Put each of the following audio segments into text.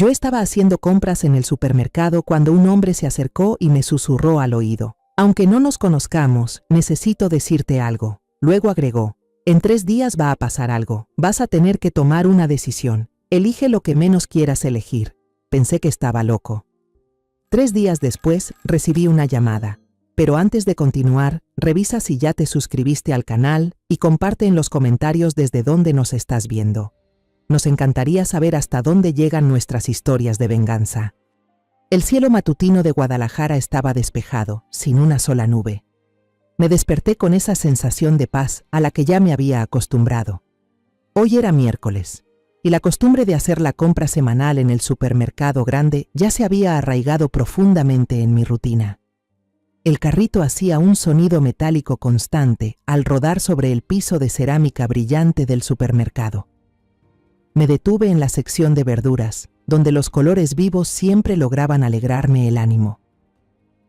Yo estaba haciendo compras en el supermercado cuando un hombre se acercó y me susurró al oído. Aunque no nos conozcamos, necesito decirte algo. Luego agregó, en 3 días va a pasar algo. Vas a tener que tomar una decisión. Elige lo que menos quieras elegir. Pensé que estaba loco. 3 días después, recibí una llamada. Pero antes de continuar, revisa si ya te suscribiste al canal y comparte en los comentarios desde dónde nos estás viendo. Nos encantaría saber hasta dónde llegan nuestras historias de venganza. El cielo matutino de Guadalajara estaba despejado, sin una sola nube. Me desperté con esa sensación de paz a la que ya me había acostumbrado. Hoy era miércoles, y la costumbre de hacer la compra semanal en el supermercado grande ya se había arraigado profundamente en mi rutina. El carrito hacía un sonido metálico constante al rodar sobre el piso de cerámica brillante del supermercado. Me detuve en la sección de verduras, donde los colores vivos siempre lograban alegrarme el ánimo.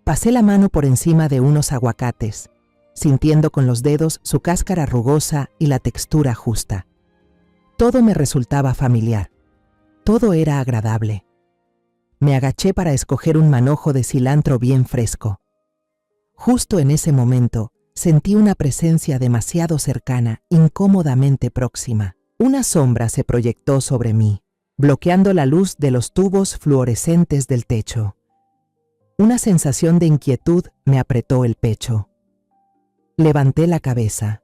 Pasé la mano por encima de unos aguacates, sintiendo con los dedos su cáscara rugosa y la textura justa. Todo me resultaba familiar. Todo era agradable. Me agaché para escoger un manojo de cilantro bien fresco. Justo en ese momento, sentí una presencia demasiado cercana, incómodamente próxima. Una sombra se proyectó sobre mí, bloqueando la luz de los tubos fluorescentes del techo. Una sensación de inquietud me apretó el pecho. Levanté la cabeza.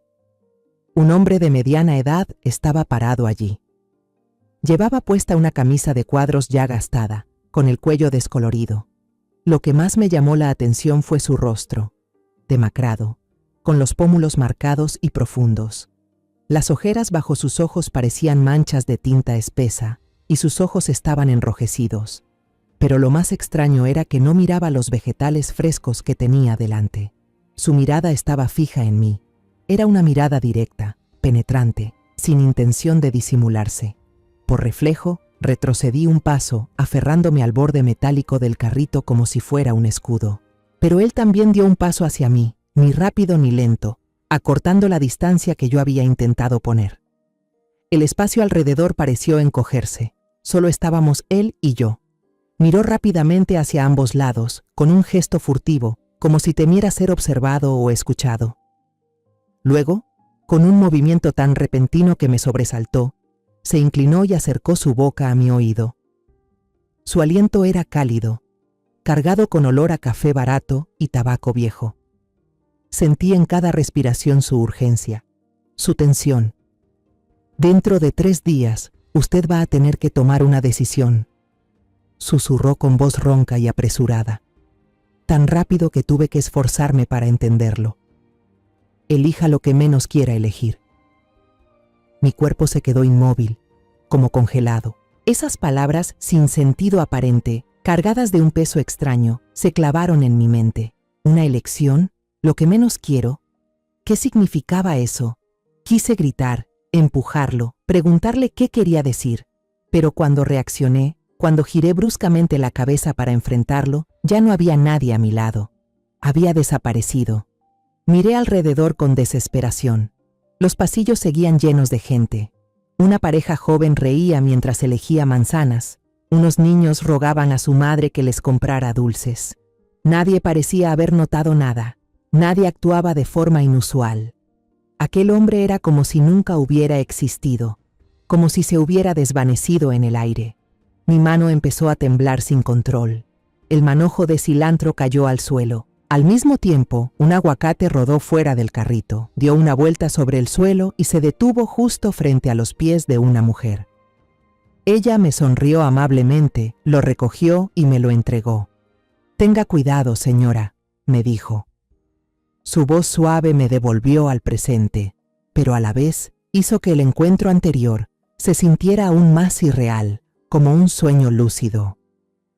Un hombre de mediana edad estaba parado allí. Llevaba puesta una camisa de cuadros ya gastada, con el cuello descolorido. Lo que más me llamó la atención fue su rostro, demacrado, con los pómulos marcados y profundos. Las ojeras bajo sus ojos parecían manchas de tinta espesa, y sus ojos estaban enrojecidos. Pero lo más extraño era que no miraba los vegetales frescos que tenía delante. Su mirada estaba fija en mí. Era una mirada directa, penetrante, sin intención de disimularse. Por reflejo, retrocedí un paso, aferrándome al borde metálico del carrito como si fuera un escudo. Pero él también dio un paso hacia mí, ni rápido ni lento, acortando la distancia que yo había intentado poner. El espacio alrededor pareció encogerse. Solo estábamos él y yo. Miró rápidamente hacia ambos lados, con un gesto furtivo, como si temiera ser observado o escuchado. Luego, con un movimiento tan repentino que me sobresaltó, se inclinó y acercó su boca a mi oído. Su aliento era cálido, cargado con olor a café barato y tabaco viejo. Sentí en cada respiración su urgencia, su tensión. Dentro de 3 días, usted va a tener que tomar una decisión, susurró con voz ronca y apresurada, tan rápido que tuve que esforzarme para entenderlo. Elija lo que menos quiera elegir. Mi cuerpo se quedó inmóvil, como congelado. Esas palabras sin sentido aparente, cargadas de un peso extraño, se clavaron en mi mente. ¿Una elección? ¿Lo que menos quiero? ¿Qué significaba eso? Quise gritar, empujarlo, preguntarle qué quería decir. Pero cuando reaccioné, cuando giré bruscamente la cabeza para enfrentarlo, ya no había nadie a mi lado. Había desaparecido. Miré alrededor con desesperación. Los pasillos seguían llenos de gente. Una pareja joven reía mientras elegía manzanas. Unos niños rogaban a su madre que les comprara dulces. Nadie parecía haber notado nada. Nadie actuaba de forma inusual. Aquel hombre era como si nunca hubiera existido, como si se hubiera desvanecido en el aire. Mi mano empezó a temblar sin control. El manojo de cilantro cayó al suelo. Al mismo tiempo, un aguacate rodó fuera del carrito, dio una vuelta sobre el suelo y se detuvo justo frente a los pies de una mujer. Ella me sonrió amablemente, lo recogió y me lo entregó. «Tenga cuidado, señora», me dijo. Su voz suave me devolvió al presente, pero a la vez hizo que el encuentro anterior se sintiera aún más irreal, como un sueño lúcido.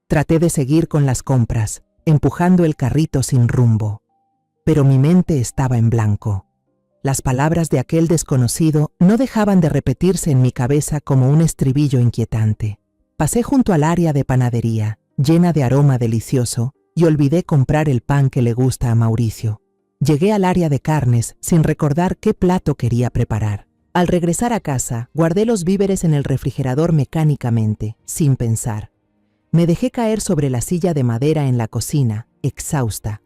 Traté de seguir con las compras, empujando el carrito sin rumbo. Pero mi mente estaba en blanco. Las palabras de aquel desconocido no dejaban de repetirse en mi cabeza como un estribillo inquietante. Pasé junto al área de panadería, llena de aroma delicioso, y olvidé comprar el pan que le gusta a Mauricio. Llegué al área de carnes sin recordar qué plato quería preparar. Al regresar a casa, guardé los víveres en el refrigerador mecánicamente, sin pensar. Me dejé caer sobre la silla de madera en la cocina, exhausta.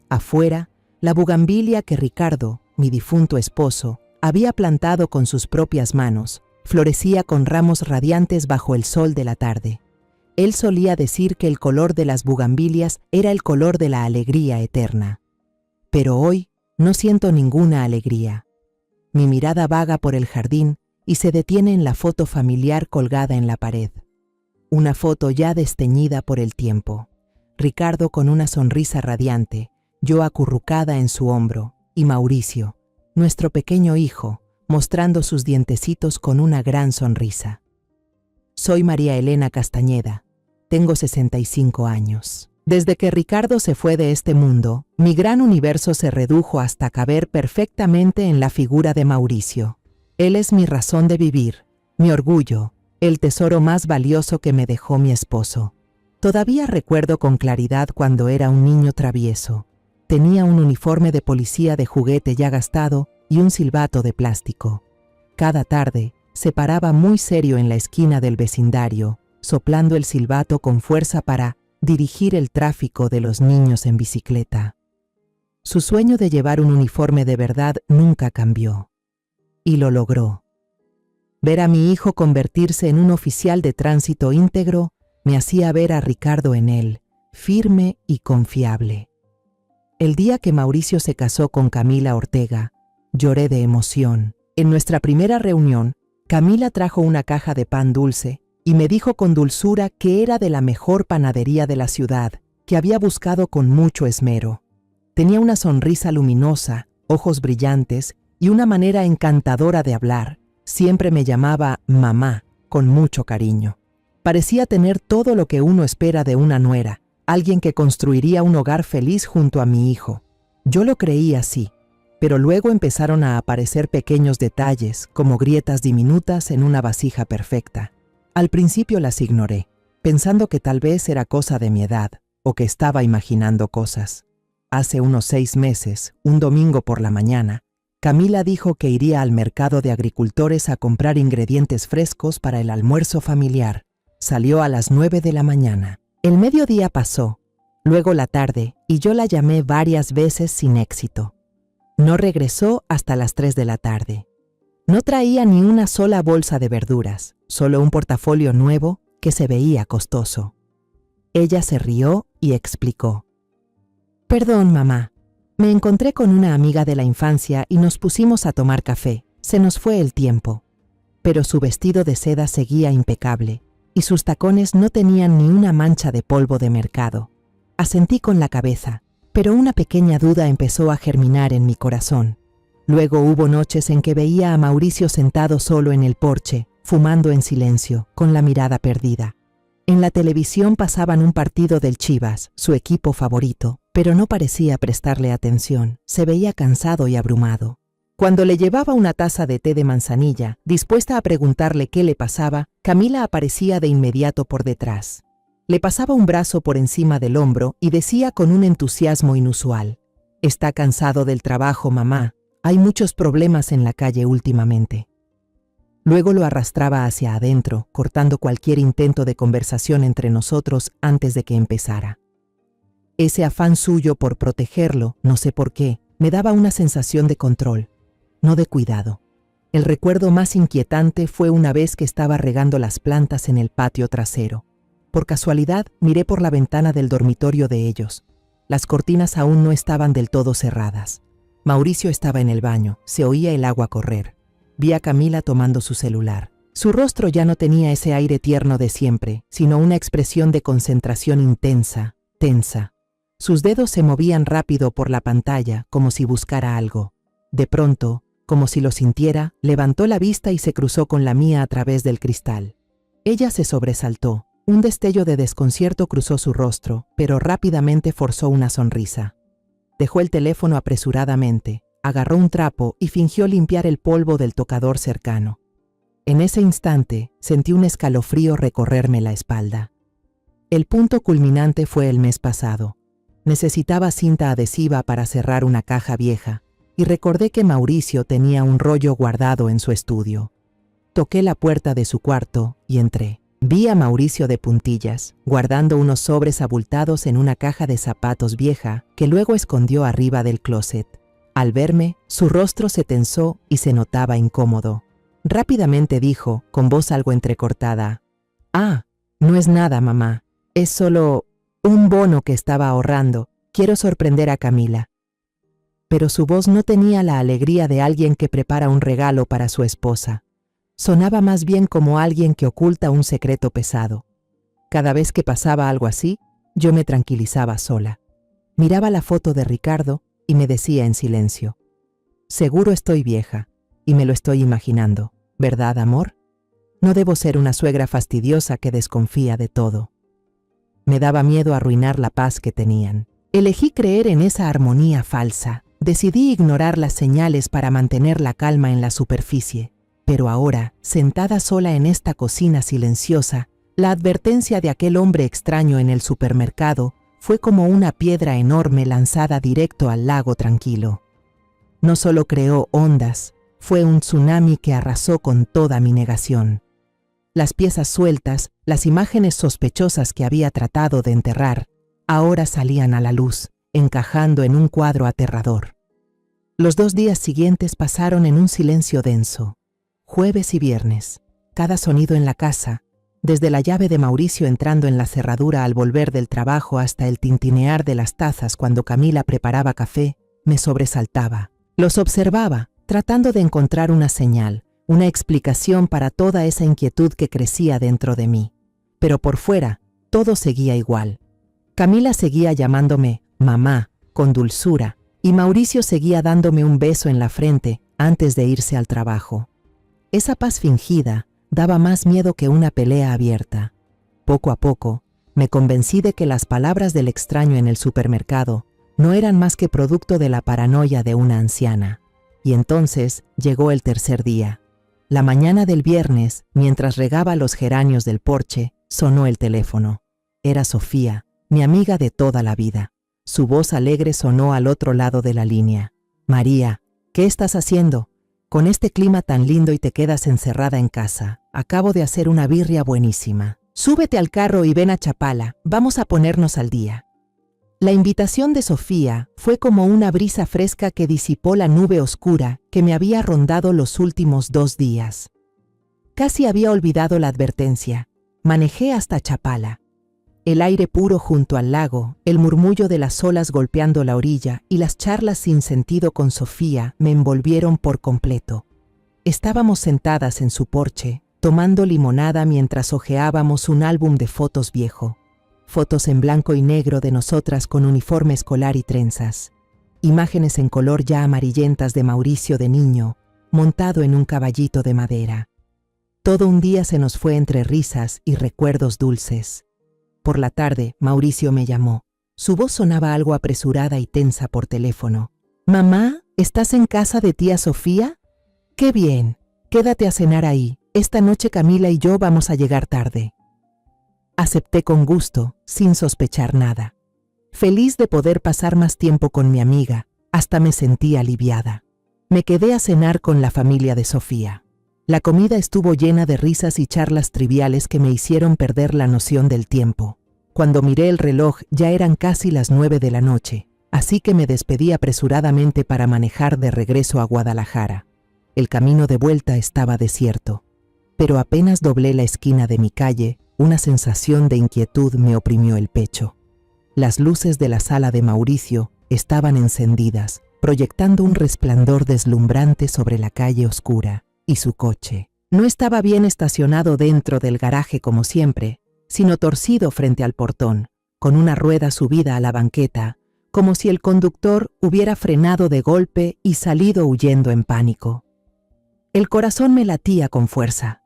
Afuera, la bugambilia que Ricardo, mi difunto esposo, había plantado con sus propias manos, florecía con ramos radiantes bajo el sol de la tarde. Él solía decir que el color de las bugambilias era el color de la alegría eterna. Pero hoy no siento ninguna alegría. Mi mirada vaga por el jardín y se detiene en la foto familiar colgada en la pared. Una foto ya desteñida por el tiempo. Ricardo con una sonrisa radiante, yo acurrucada en su hombro, y Mauricio, nuestro pequeño hijo, mostrando sus dientecitos con una gran sonrisa. Soy María Elena Castañeda. Tengo 65 años. Desde que Ricardo se fue de este mundo, mi gran universo se redujo hasta caber perfectamente en la figura de Mauricio. Él es mi razón de vivir, mi orgullo, el tesoro más valioso que me dejó mi esposo. Todavía recuerdo con claridad cuando era un niño travieso. Tenía un uniforme de policía de juguete ya gastado y un silbato de plástico. Cada tarde se paraba muy serio en la esquina del vecindario, soplando el silbato con fuerza para dirigir el tráfico de los niños en bicicleta. Su sueño de llevar un uniforme de verdad nunca cambió. Y lo logró. Ver a mi hijo convertirse en un oficial de tránsito íntegro me hacía ver a Ricardo en él, firme y confiable. El día que Mauricio se casó con Camila Ortega, lloré de emoción. En nuestra primera reunión, Camila trajo una caja de pan dulce y me dijo con dulzura que era de la mejor panadería de la ciudad, que había buscado con mucho esmero. Tenía una sonrisa luminosa, ojos brillantes y una manera encantadora de hablar. Siempre me llamaba mamá, con mucho cariño. Parecía tener todo lo que uno espera de una nuera, alguien que construiría un hogar feliz junto a mi hijo. Yo lo creí así, pero luego empezaron a aparecer pequeños detalles, como grietas diminutas en una vasija perfecta. Al principio las ignoré, pensando que tal vez era cosa de mi edad, o que estaba imaginando cosas. Hace unos 6 meses, un domingo por la mañana, Camila dijo que iría al mercado de agricultores a comprar ingredientes frescos para el almuerzo familiar. Salió a las 9 de la mañana. El mediodía pasó, luego la tarde, y yo la llamé varias veces sin éxito. No regresó hasta las 3 de la tarde. No traía ni una sola bolsa de verduras, solo un portafolio nuevo que se veía costoso. Ella se rió y explicó. «Perdón, mamá. Me encontré con una amiga de la infancia y nos pusimos a tomar café. Se nos fue el tiempo». Pero su vestido de seda seguía impecable y sus tacones no tenían ni una mancha de polvo de mercado. Asentí con la cabeza, pero una pequeña duda empezó a germinar en mi corazón. Luego hubo noches en que veía a Mauricio sentado solo en el porche, fumando en silencio, con la mirada perdida. En la televisión pasaban un partido del Chivas, su equipo favorito, pero no parecía prestarle atención, se veía cansado y abrumado. Cuando le llevaba una taza de té de manzanilla, dispuesta a preguntarle qué le pasaba, Camila aparecía de inmediato por detrás. Le pasaba un brazo por encima del hombro y decía con un entusiasmo inusual: «Está cansado del trabajo, mamá. Hay muchos problemas en la calle últimamente». Luego lo arrastraba hacia adentro, cortando cualquier intento de conversación entre nosotros antes de que empezara. Ese afán suyo por protegerlo, no sé por qué, me daba una sensación de control, no de cuidado. El recuerdo más inquietante fue una vez que estaba regando las plantas en el patio trasero. Por casualidad, miré por la ventana del dormitorio de ellos. Las cortinas aún no estaban del todo cerradas. Mauricio estaba en el baño, se oía el agua correr. Vi a Camila tomando su celular. Su rostro ya no tenía ese aire tierno de siempre, sino una expresión de concentración intensa, tensa. Sus dedos se movían rápido por la pantalla, como si buscara algo. De pronto, como si lo sintiera, levantó la vista y se cruzó con la mía a través del cristal. Ella se sobresaltó. Un destello de desconcierto cruzó su rostro, pero rápidamente forzó una sonrisa. Dejó el teléfono apresuradamente, agarró un trapo y fingió limpiar el polvo del tocador cercano. En ese instante, sentí un escalofrío recorrerme la espalda. El punto culminante fue el mes pasado. Necesitaba cinta adhesiva para cerrar una caja vieja, y recordé que Mauricio tenía un rollo guardado en su estudio. Toqué la puerta de su cuarto y entré. Vi a Mauricio de puntillas, guardando unos sobres abultados en una caja de zapatos vieja que luego escondió arriba del closet. Al verme, su rostro se tensó y se notaba incómodo. Rápidamente dijo, con voz algo entrecortada: «Ah, no es nada, mamá. Es solo un bono que estaba ahorrando. Quiero sorprender a Camila». Pero su voz no tenía la alegría de alguien que prepara un regalo para su esposa. Sonaba más bien como alguien que oculta un secreto pesado. Cada vez que pasaba algo así, yo me tranquilizaba sola. Miraba la foto de Ricardo y me decía en silencio: «Seguro estoy vieja, y me lo estoy imaginando, ¿verdad, amor? No debo ser una suegra fastidiosa que desconfía de todo». Me daba miedo arruinar la paz que tenían. Elegí creer en esa armonía falsa. Decidí ignorar las señales para mantener la calma en la superficie. Pero ahora, sentada sola en esta cocina silenciosa, la advertencia de aquel hombre extraño en el supermercado fue como una piedra enorme lanzada directo al lago tranquilo. No solo creó ondas, fue un tsunami que arrasó con toda mi negación. Las piezas sueltas, las imágenes sospechosas que había tratado de enterrar, ahora salían a la luz, encajando en un cuadro aterrador. Los 2 días siguientes pasaron en un silencio denso. Jueves y viernes, cada sonido en la casa, desde la llave de Mauricio entrando en la cerradura al volver del trabajo hasta el tintinear de las tazas cuando Camila preparaba café, me sobresaltaba. Los observaba, tratando de encontrar una señal, una explicación para toda esa inquietud que crecía dentro de mí. Pero por fuera, todo seguía igual. Camila seguía llamándome mamá, con dulzura, y Mauricio seguía dándome un beso en la frente antes de irse al trabajo. Esa paz fingida daba más miedo que una pelea abierta. Poco a poco, me convencí de que las palabras del extraño en el supermercado no eran más que producto de la paranoia de una anciana. Y entonces llegó el tercer día. La mañana del viernes, mientras regaba los geranios del porche, sonó el teléfono. Era Sofía, mi amiga de toda la vida. Su voz alegre sonó al otro lado de la línea. «María, ¿qué estás haciendo? Con este clima tan lindo y te quedas encerrada en casa. Acabo de hacer una birria buenísima. Súbete al carro y ven a Chapala, vamos a ponernos al día». La invitación de Sofía fue como una brisa fresca que disipó la nube oscura que me había rondado los últimos 2 días. Casi había olvidado la advertencia. Manejé hasta Chapala. El aire puro junto al lago, el murmullo de las olas golpeando la orilla y las charlas sin sentido con Sofía me envolvieron por completo. Estábamos sentadas en su porche, tomando limonada mientras hojeábamos un álbum de fotos viejo. Fotos en blanco y negro de nosotras con uniforme escolar y trenzas. Imágenes en color ya amarillentas de Mauricio de niño, montado en un caballito de madera. Todo un día se nos fue entre risas y recuerdos dulces. Por la tarde, Mauricio me llamó. Su voz sonaba algo apresurada y tensa por teléfono. «Mamá, ¿estás en casa de tía Sofía? ¡Qué bien! Quédate a cenar ahí. Esta noche Camila y yo vamos a llegar tarde». Acepté con gusto, sin sospechar nada. Feliz de poder pasar más tiempo con mi amiga, hasta me sentí aliviada. Me quedé a cenar con la familia de Sofía. La comida estuvo llena de risas y charlas triviales que me hicieron perder la noción del tiempo. Cuando miré el reloj ya eran casi las 9 de la noche, así que me despedí apresuradamente para manejar de regreso a Guadalajara. El camino de vuelta estaba desierto, pero apenas doblé la esquina de mi calle, una sensación de inquietud me oprimió el pecho. Las luces de la sala de Mauricio estaban encendidas, proyectando un resplandor deslumbrante sobre la calle oscura. Y su coche no estaba bien estacionado dentro del garaje como siempre, sino torcido frente al portón, con una rueda subida a la banqueta, como si el conductor hubiera frenado de golpe y salido huyendo en pánico. El corazón me latía con fuerza.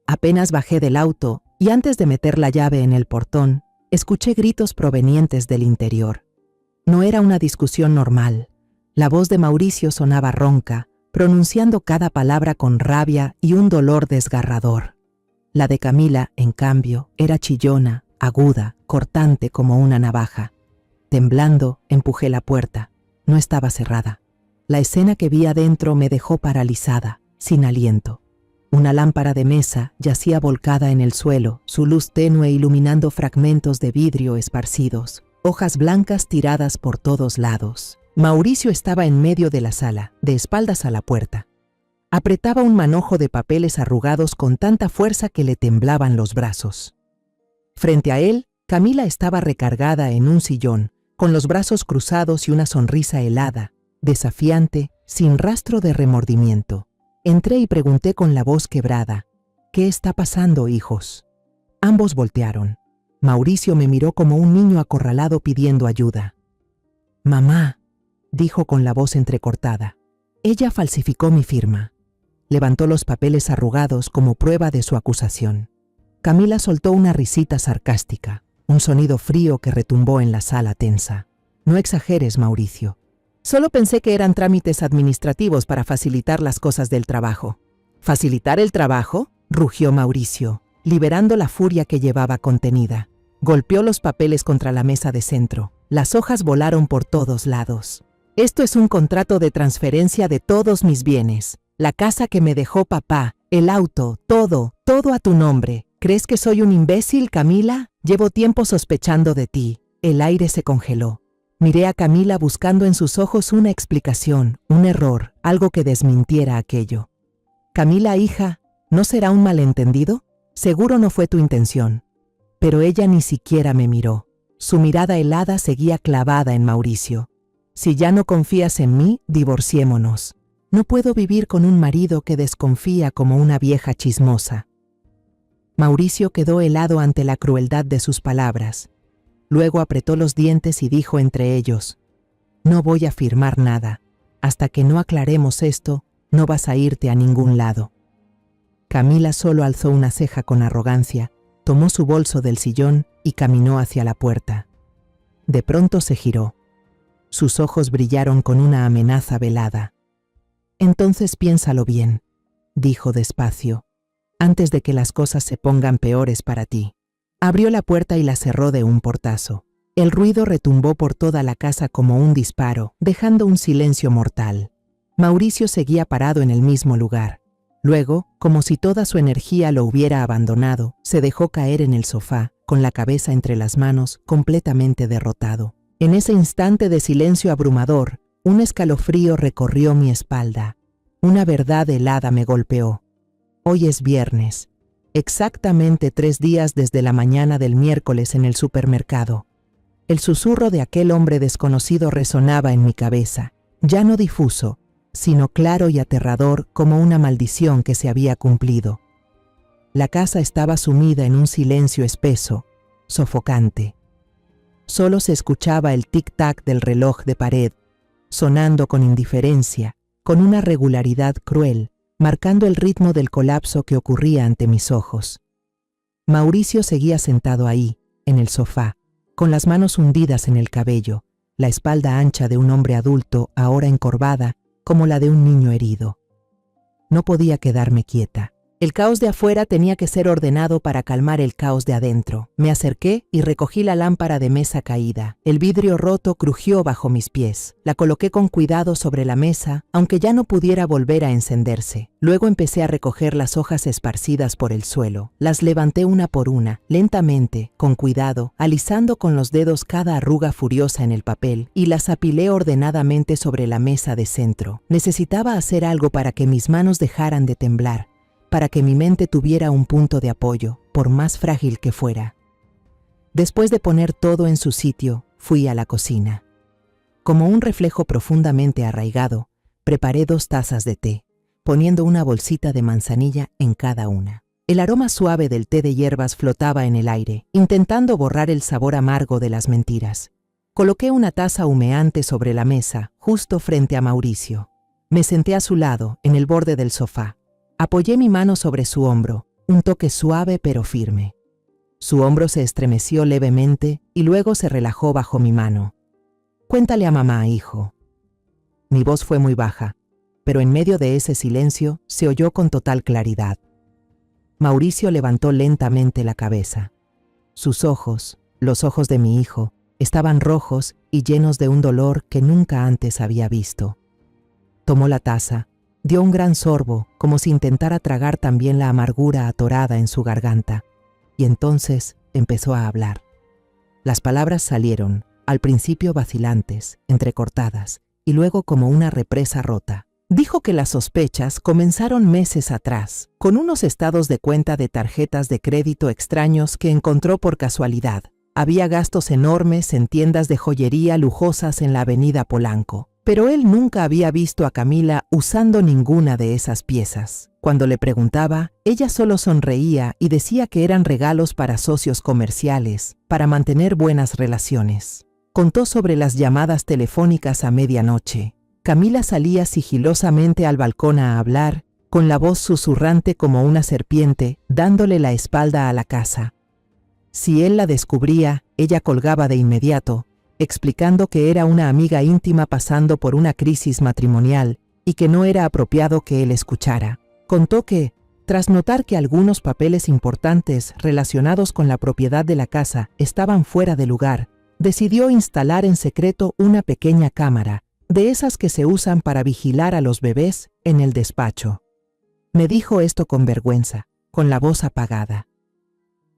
Apenas bajé del auto y antes de meter la llave en el portón, escuché gritos provenientes del interior. No era una discusión normal. La voz de Mauricio sonaba ronca, pronunciando cada palabra con rabia y un dolor desgarrador. La de Camila, en cambio, era chillona, aguda, cortante como una navaja. Temblando, empujé la puerta. No estaba cerrada. La escena que vi adentro me dejó paralizada, sin aliento. Una lámpara de mesa yacía volcada en el suelo, su luz tenue iluminando fragmentos de vidrio esparcidos, hojas blancas tiradas por todos lados. Mauricio estaba en medio de la sala, de espaldas a la puerta. Apretaba un manojo de papeles arrugados con tanta fuerza que le temblaban los brazos. Frente a él, Camila estaba recargada en un sillón, con los brazos cruzados y una sonrisa helada, desafiante, sin rastro de remordimiento. Entré y pregunté con la voz quebrada, ¿qué está pasando, hijos? Ambos voltearon. Mauricio me miró como un niño acorralado pidiendo ayuda. Mamá, dijo con la voz entrecortada. Ella falsificó mi firma. Levantó los papeles arrugados como prueba de su acusación. Camila soltó una risita sarcástica, un sonido frío que retumbó en la sala tensa. No exageres, Mauricio. Solo pensé que eran trámites administrativos para facilitar las cosas del trabajo. ¿Facilitar el trabajo?, rugió Mauricio, liberando la furia que llevaba contenida. Golpeó los papeles contra la mesa de centro. Las hojas volaron por todos lados. Esto es un contrato de transferencia de todos mis bienes. La casa que me dejó papá, el auto, todo a tu nombre. ¿Crees que soy un imbécil, Camila? Llevo tiempo sospechando de ti. El aire se congeló. Miré a Camila buscando en sus ojos una explicación, un error, algo que desmintiera aquello. Camila, hija, ¿no será un malentendido? Seguro no fue tu intención. Pero ella ni siquiera me miró. Su mirada helada seguía clavada en Mauricio. Si ya no confías en mí, divorciémonos. No puedo vivir con un marido que desconfía como una vieja chismosa. Mauricio quedó helado ante la crueldad de sus palabras. Luego apretó los dientes y dijo entre ellos, no voy a firmar nada. Hasta que no aclaremos esto, no vas a irte a ningún lado. Camila solo alzó una ceja con arrogancia, tomó su bolso del sillón y caminó hacia la puerta. De pronto se giró. Sus ojos brillaron con una amenaza velada. Entonces piénsalo bien, dijo despacio, antes de que las cosas se pongan peores para ti. Abrió la puerta y la cerró de un portazo. El ruido retumbó por toda la casa como un disparo, dejando un silencio mortal. Mauricio seguía parado en el mismo lugar. Luego, como si toda su energía lo hubiera abandonado, se dejó caer en el sofá, con la cabeza entre las manos, completamente derrotado. En ese instante de silencio abrumador, un escalofrío recorrió mi espalda. Una verdad helada me golpeó. Hoy es viernes. Exactamente 3 días desde la mañana del miércoles en el supermercado. El susurro de aquel hombre desconocido resonaba en mi cabeza, ya no difuso, sino claro y aterrador como una maldición que se había cumplido. La casa estaba sumida en un silencio espeso, sofocante. Solo se escuchaba el tic-tac del reloj de pared, sonando con indiferencia, con una regularidad cruel, marcando el ritmo del colapso que ocurría ante mis ojos. Mauricio seguía sentado ahí, en el sofá, con las manos hundidas en el cabello, la espalda ancha de un hombre adulto, ahora encorvada, como la de un niño herido. No podía quedarme quieta. El caos de afuera tenía que ser ordenado para calmar el caos de adentro. Me acerqué y recogí la lámpara de mesa caída. El vidrio roto crujió bajo mis pies. La coloqué con cuidado sobre la mesa, aunque ya no pudiera volver a encenderse. Luego empecé a recoger las hojas esparcidas por el suelo. Las levanté una por una, lentamente, con cuidado, alisando con los dedos cada arruga furiosa en el papel, y las apilé ordenadamente sobre la mesa de centro. Necesitaba hacer algo para que mis manos dejaran de temblar, para que mi mente tuviera un punto de apoyo, por más frágil que fuera. Después de poner todo en su sitio, fui a la cocina. Como un reflejo profundamente arraigado, preparé 2 tazas de té, poniendo una bolsita de manzanilla en cada una. El aroma suave del té de hierbas flotaba en el aire, intentando borrar el sabor amargo de las mentiras. Coloqué una taza humeante sobre la mesa, justo frente a Mauricio. Me senté a su lado, en el borde del sofá. Apoyé mi mano sobre su hombro, un toque suave pero firme. Su hombro se estremeció levemente y luego se relajó bajo mi mano. Cuéntale a mamá, hijo. Mi voz fue muy baja, pero en medio de ese silencio se oyó con total claridad. Mauricio levantó lentamente la cabeza. Sus ojos, los ojos de mi hijo, estaban rojos y llenos de un dolor que nunca antes había visto. Tomó la taza, Dio un gran sorbo, como si intentara tragar también la amargura atorada en su garganta. Y entonces empezó a hablar. Las palabras salieron, al principio vacilantes, entrecortadas, y luego como una represa rota. Dijo que las sospechas comenzaron meses atrás, con unos estados de cuenta de tarjetas de crédito extraños que encontró por casualidad. Había gastos enormes en tiendas de joyería lujosas en la avenida Polanco, pero él nunca había visto a Camila usando ninguna de esas piezas. Cuando le preguntaba, ella solo sonreía y decía que eran regalos para socios comerciales, para mantener buenas relaciones. Contó sobre las llamadas telefónicas a medianoche. Camila salía sigilosamente al balcón a hablar, con la voz susurrante como una serpiente, dándole la espalda a la casa. Si él la descubría, ella colgaba de inmediato, explicando que era una amiga íntima pasando por una crisis matrimonial y que no era apropiado que él escuchara. Contó que, tras notar que algunos papeles importantes relacionados con la propiedad de la casa estaban fuera de lugar, decidió instalar en secreto una pequeña cámara, de esas que se usan para vigilar a los bebés, en el despacho. Me dijo esto con vergüenza, con la voz apagada.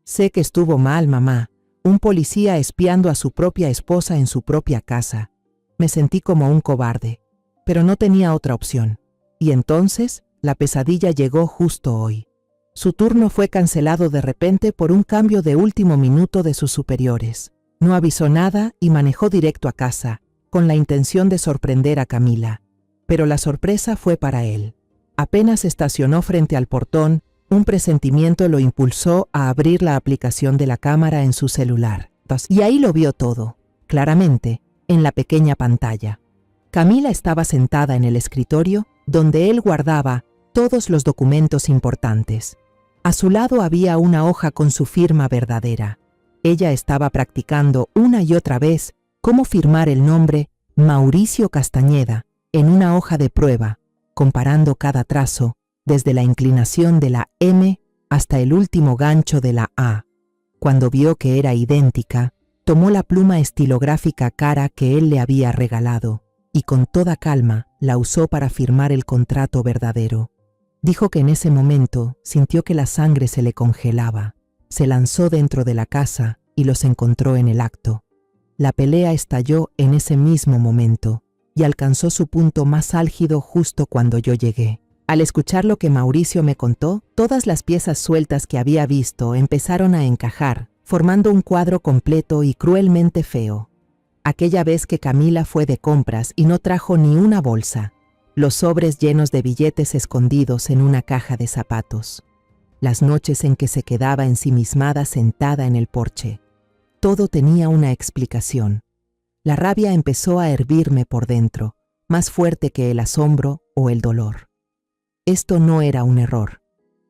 Sé que estuvo mal, mamá, un policía espiando a su propia esposa en su propia casa. Me sentí como un cobarde, pero no tenía otra opción. Y entonces, la pesadilla llegó justo hoy. Su turno fue cancelado de repente por un cambio de último minuto de sus superiores. No avisó nada y manejó directo a casa, con la intención de sorprender a Camila. Pero la sorpresa fue para él. Apenas estacionó frente al portón, un presentimiento lo impulsó a abrir la aplicación de la cámara en su celular. Y ahí lo vio todo, claramente, en la pequeña pantalla. Camila estaba sentada en el escritorio, donde él guardaba todos los documentos importantes. A su lado había una hoja con su firma verdadera. Ella estaba practicando una y otra vez cómo firmar el nombre Mauricio Castañeda en una hoja de prueba, comparando cada trazo, desde la inclinación de la M hasta el último gancho de la A. Cuando vio que era idéntica, tomó la pluma estilográfica cara que él le había regalado y con toda calma la usó para firmar el contrato verdadero. Dijo que en ese momento sintió que la sangre se le congelaba. Se lanzó dentro de la casa y los encontró en el acto. La pelea estalló en ese mismo momento y alcanzó su punto más álgido justo cuando yo llegué. Al escuchar lo que Mauricio me contó, todas las piezas sueltas que había visto empezaron a encajar, formando un cuadro completo y cruelmente feo. Aquella vez que Camila fue de compras y no trajo ni una bolsa, los sobres llenos de billetes escondidos en una caja de zapatos, las noches en que se quedaba ensimismada sentada en el porche. Todo tenía una explicación. La rabia empezó a hervirme por dentro, más fuerte que el asombro o el dolor. Esto no era un error,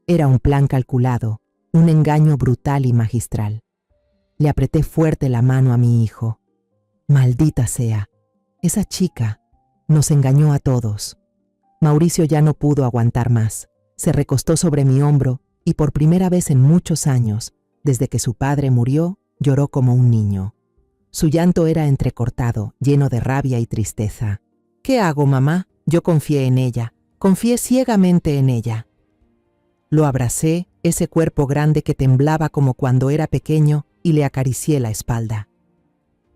era un plan calculado, un engaño brutal y magistral. Le apreté fuerte la mano a mi hijo. Maldita sea, esa chica nos engañó a todos. Mauricio ya no pudo aguantar más. Se recostó sobre mi hombro y por primera vez en muchos años, desde que su padre murió, lloró como un niño. Su llanto era entrecortado, lleno de rabia y tristeza. ¿Qué hago, mamá? Yo confié en ella. Confié ciegamente en ella. Lo abracé, ese cuerpo grande que temblaba como cuando era pequeño, y le acaricié la espalda.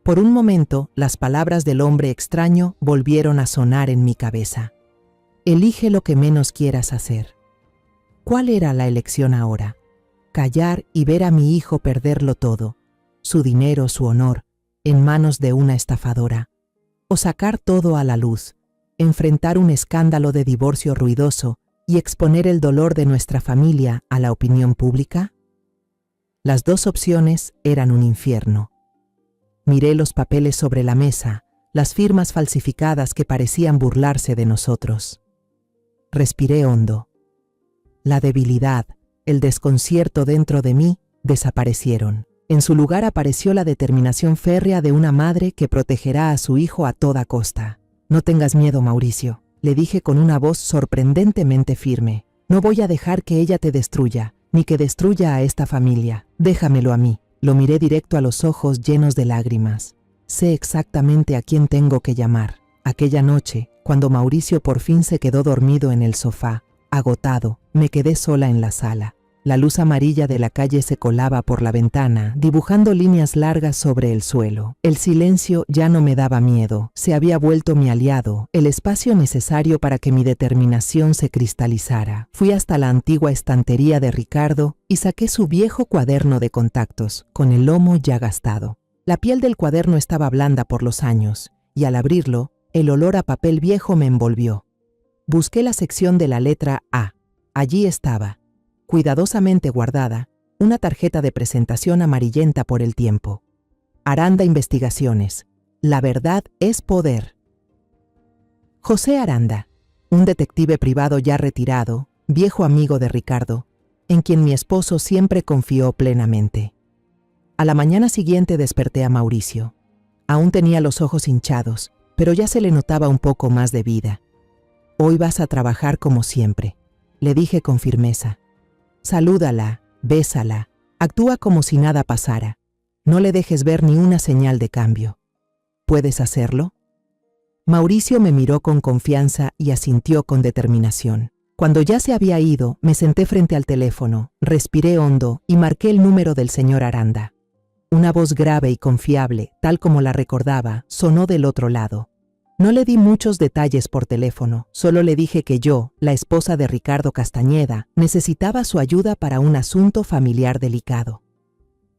Por un momento, las palabras del hombre extraño volvieron a sonar en mi cabeza. Elige lo que menos quieras hacer. ¿Cuál era la elección ahora? Callar y ver a mi hijo perderlo todo, su dinero, su honor, en manos de una estafadora. O sacar todo a la luz, enfrentar un escándalo de divorcio ruidoso y exponer el dolor de nuestra familia a la opinión pública. Las dos opciones eran un infierno. Miré los papeles sobre la mesa, las firmas falsificadas que parecían burlarse de nosotros. Respiré hondo. La debilidad, el desconcierto dentro de mí desaparecieron. En su lugar apareció la determinación férrea de una madre que protegerá a su hijo a toda costa. No tengas miedo, Mauricio, le dije con una voz sorprendentemente firme. No voy a dejar que ella te destruya, ni que destruya a esta familia. Déjamelo a mí. Lo miré directo a los ojos llenos de lágrimas. Sé exactamente a quién tengo que llamar. Aquella noche, cuando Mauricio por fin se quedó dormido en el sofá, agotado, me quedé sola en la sala. La luz amarilla de la calle se colaba por la ventana, dibujando líneas largas sobre el suelo. El silencio ya no me daba miedo, se había vuelto mi aliado, el espacio necesario para que mi determinación se cristalizara. Fui hasta la antigua estantería de Ricardo y saqué su viejo cuaderno de contactos, con el lomo ya gastado. La piel del cuaderno estaba blanda por los años, y al abrirlo, el olor a papel viejo me envolvió. Busqué la sección de la letra A. Allí estaba, cuidadosamente guardada, una tarjeta de presentación amarillenta por el tiempo. Aranda Investigaciones. La verdad es poder. José Aranda, un detective privado ya retirado, viejo amigo de Ricardo, en quien mi esposo siempre confió plenamente. A la mañana siguiente desperté a Mauricio. Aún tenía los ojos hinchados, pero ya se le notaba un poco más de vida. Hoy vas a trabajar como siempre, le dije con firmeza. Salúdala, bésala, actúa como si nada pasara. No le dejes ver ni una señal de cambio. ¿Puedes hacerlo? Mauricio me miró con confianza y asintió con determinación. Cuando ya se había ido, me senté frente al teléfono, respiré hondo y marqué el número del señor Aranda. Una voz grave y confiable, tal como la recordaba, sonó del otro lado. No le di muchos detalles por teléfono, solo le dije que yo, la esposa de Ricardo Castañeda, necesitaba su ayuda para un asunto familiar delicado.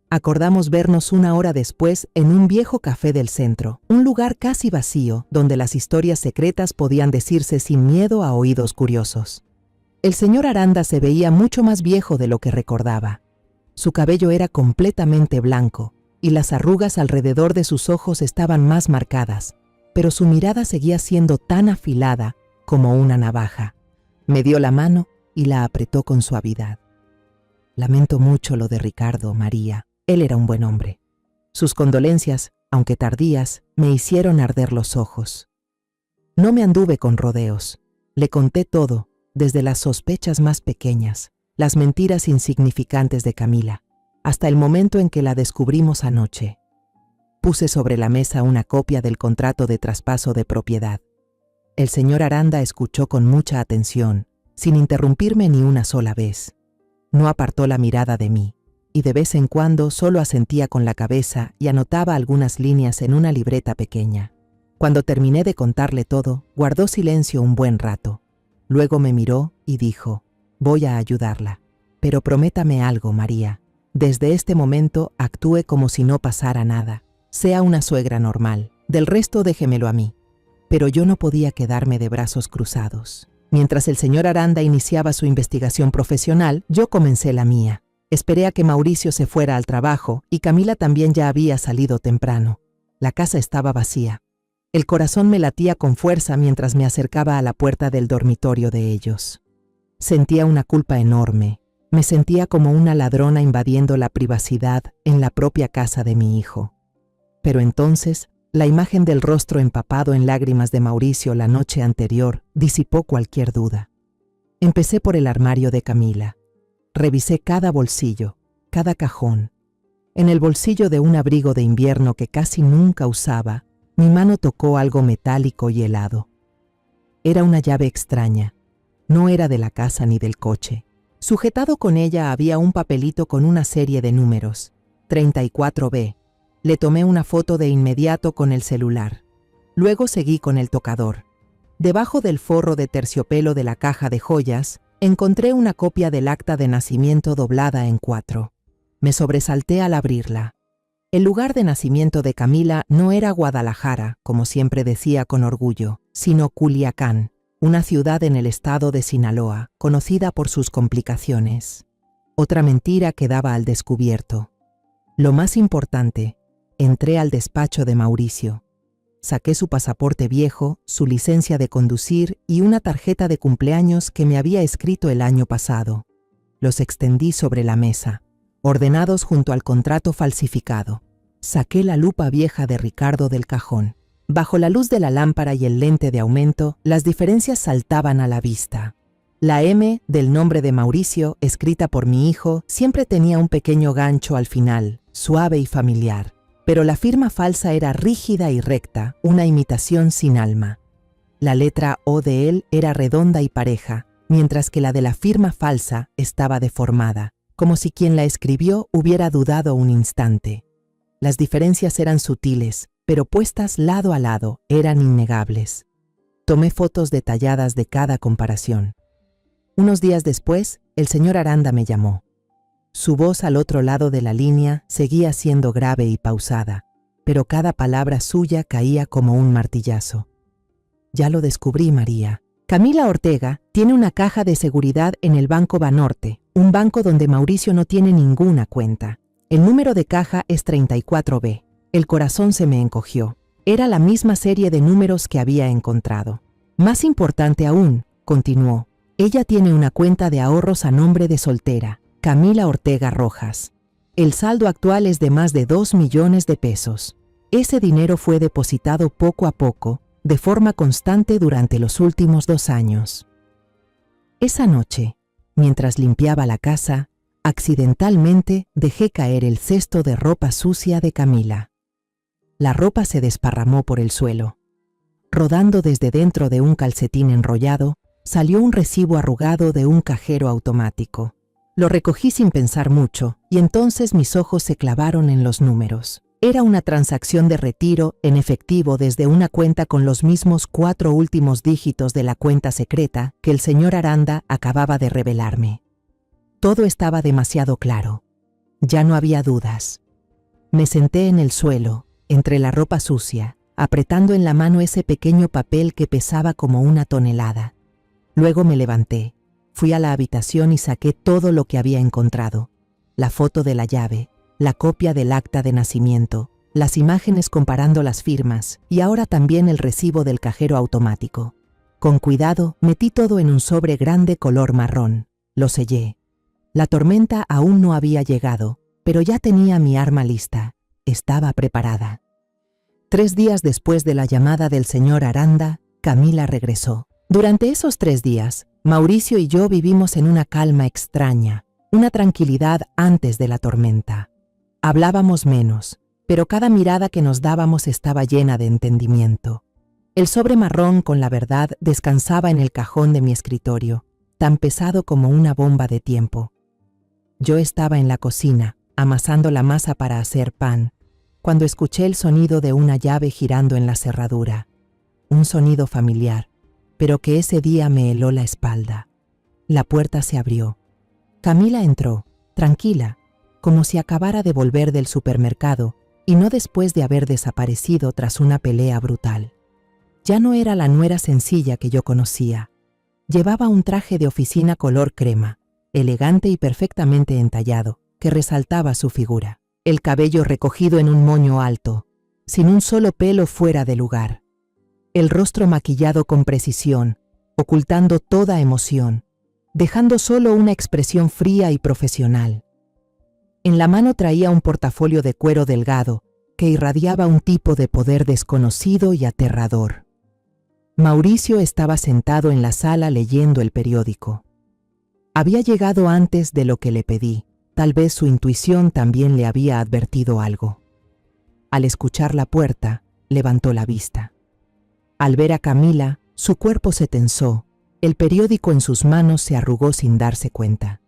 Acordamos vernos una hora después en un viejo café del centro, un lugar casi vacío, donde las historias secretas podían decirse sin miedo a oídos curiosos. El señor Aranda se veía mucho más viejo de lo que recordaba. Su cabello era completamente blanco, y las arrugas alrededor de sus ojos estaban más marcadas, pero su mirada seguía siendo tan afilada como una navaja. Me dio la mano y la apretó con suavidad. Lamento mucho lo de Ricardo, María. Él era un buen hombre. Sus condolencias, aunque tardías, me hicieron arder los ojos. No me anduve con rodeos. Le conté todo, desde las sospechas más pequeñas, las mentiras insignificantes de Camila, hasta el momento en que la descubrimos anoche. Puse sobre la mesa una copia del contrato de traspaso de propiedad. El señor Aranda escuchó con mucha atención, sin interrumpirme ni una sola vez. No apartó la mirada de mí, y de vez en cuando solo asentía con la cabeza y anotaba algunas líneas en una libreta pequeña. Cuando terminé de contarle todo, guardó silencio un buen rato. Luego me miró y dijo: «Voy a ayudarla. Pero prométame algo, María. Desde este momento actúe como si no pasara nada. Sea una suegra normal, del resto déjemelo a mí». Pero yo no podía quedarme de brazos cruzados. Mientras el señor Aranda iniciaba su investigación profesional, yo comencé la mía. Esperé a que Mauricio se fuera al trabajo y Camila también ya había salido temprano. La casa estaba vacía. El corazón me latía con fuerza mientras me acercaba a la puerta del dormitorio de ellos. Sentía una culpa enorme. Me sentía como una ladrona invadiendo la privacidad en la propia casa de mi hijo. Pero entonces, la imagen del rostro empapado en lágrimas de Mauricio la noche anterior disipó cualquier duda. Empecé por el armario de Camila. Revisé cada bolsillo, cada cajón. En el bolsillo de un abrigo de invierno que casi nunca usaba, mi mano tocó algo metálico y helado. Era una llave extraña. No era de la casa ni del coche. Sujetado con ella había un papelito con una serie de números. 34B. Le tomé una foto de inmediato con el celular. Luego seguí con el tocador. Debajo del forro de terciopelo de la caja de joyas, encontré una copia del acta de nacimiento doblada en 4. Me sobresalté al abrirla. El lugar de nacimiento de Camila no era Guadalajara, como siempre decía con orgullo, sino Culiacán, una ciudad en el estado de Sinaloa, conocida por sus complicaciones. Otra mentira quedaba al descubierto. Lo más importante, entré al despacho de Mauricio. Saqué su pasaporte viejo, su licencia de conducir y una tarjeta de cumpleaños que me había escrito el año pasado. Los extendí sobre la mesa, ordenados junto al contrato falsificado. Saqué la lupa vieja de Ricardo del cajón. Bajo la luz de la lámpara y el lente de aumento, las diferencias saltaban a la vista. La M del nombre de Mauricio, escrita por mi hijo, siempre tenía un pequeño gancho al final, suave y familiar. pero la firma falsa era rígida y recta, una imitación sin alma. La letra O de él era redonda y pareja, mientras que la de la firma falsa estaba deformada, como si quien la escribió hubiera dudado un instante. Las diferencias eran sutiles, pero puestas lado a lado, eran innegables. Tomé fotos detalladas de cada comparación. Unos días después, el señor Aranda me llamó. Su voz al otro lado de la línea seguía siendo grave y pausada, pero cada palabra suya caía como un martillazo. Ya lo descubrí, María. Camila Ortega tiene una caja de seguridad en el Banco Banorte, un banco donde Mauricio no tiene ninguna cuenta. El número de caja es 34B. El corazón se me encogió. Era la misma serie de números que había encontrado. Más importante aún, continuó, ella tiene una cuenta de ahorros a nombre de soltera, Camila Ortega Rojas. El saldo actual es de más de 2 millones de pesos. Ese dinero fue depositado poco a poco, de forma constante durante los últimos 2 años. Esa noche, mientras limpiaba la casa, accidentalmente dejé caer el cesto de ropa sucia de Camila. La ropa se desparramó por el suelo. Rodando desde dentro de un calcetín enrollado, salió un recibo arrugado de un cajero automático. Lo recogí sin pensar mucho, y entonces mis ojos se clavaron en los números. Era una transacción de retiro en efectivo desde una cuenta con los mismos 4 últimos dígitos de la cuenta secreta que el señor Aranda acababa de revelarme. Todo estaba demasiado claro. Ya no había dudas. Me senté en el suelo, entre la ropa sucia, apretando en la mano ese pequeño papel que pesaba como 1 tonelada. Luego me levanté, fui a la habitación y saqué todo lo que había encontrado. La foto de la llave, la copia del acta de nacimiento, las imágenes comparando las firmas y ahora también el recibo del cajero automático. Con cuidado, metí todo en un sobre grande color marrón. Lo sellé. La tormenta aún no había llegado, pero ya tenía mi arma lista. Estaba preparada. 3 días después de la llamada del señor Aranda, Camila regresó. Durante esos 3 días, Mauricio y yo vivimos en una calma extraña, una tranquilidad antes de la tormenta. Hablábamos menos, pero cada mirada que nos dábamos estaba llena de entendimiento. El sobre marrón con la verdad descansaba en el cajón de mi escritorio, tan pesado como una bomba de tiempo. Yo estaba en la cocina, amasando la masa para hacer pan, cuando escuché el sonido de una llave girando en la cerradura. Un sonido familiar, pero que ese día me heló la espalda. La puerta se abrió. Camila entró, tranquila, como si acabara de volver del supermercado y no después de haber desaparecido tras una pelea brutal. Ya no era la nuera sencilla que yo conocía. Llevaba un traje de oficina color crema, elegante y perfectamente entallado, que resaltaba su figura. El cabello recogido en un moño alto, sin un solo pelo fuera de lugar. El rostro maquillado con precisión, ocultando toda emoción, dejando solo una expresión fría y profesional. En la mano traía un portafolio de cuero delgado que irradiaba un tipo de poder desconocido y aterrador. Mauricio estaba sentado en la sala leyendo el periódico. Había llegado antes de lo que le pedí. Tal vez su intuición también le había advertido algo. Al escuchar la puerta, levantó la vista. Al ver a Camila, su cuerpo se tensó, el periódico en sus manos se arrugó sin darse cuenta.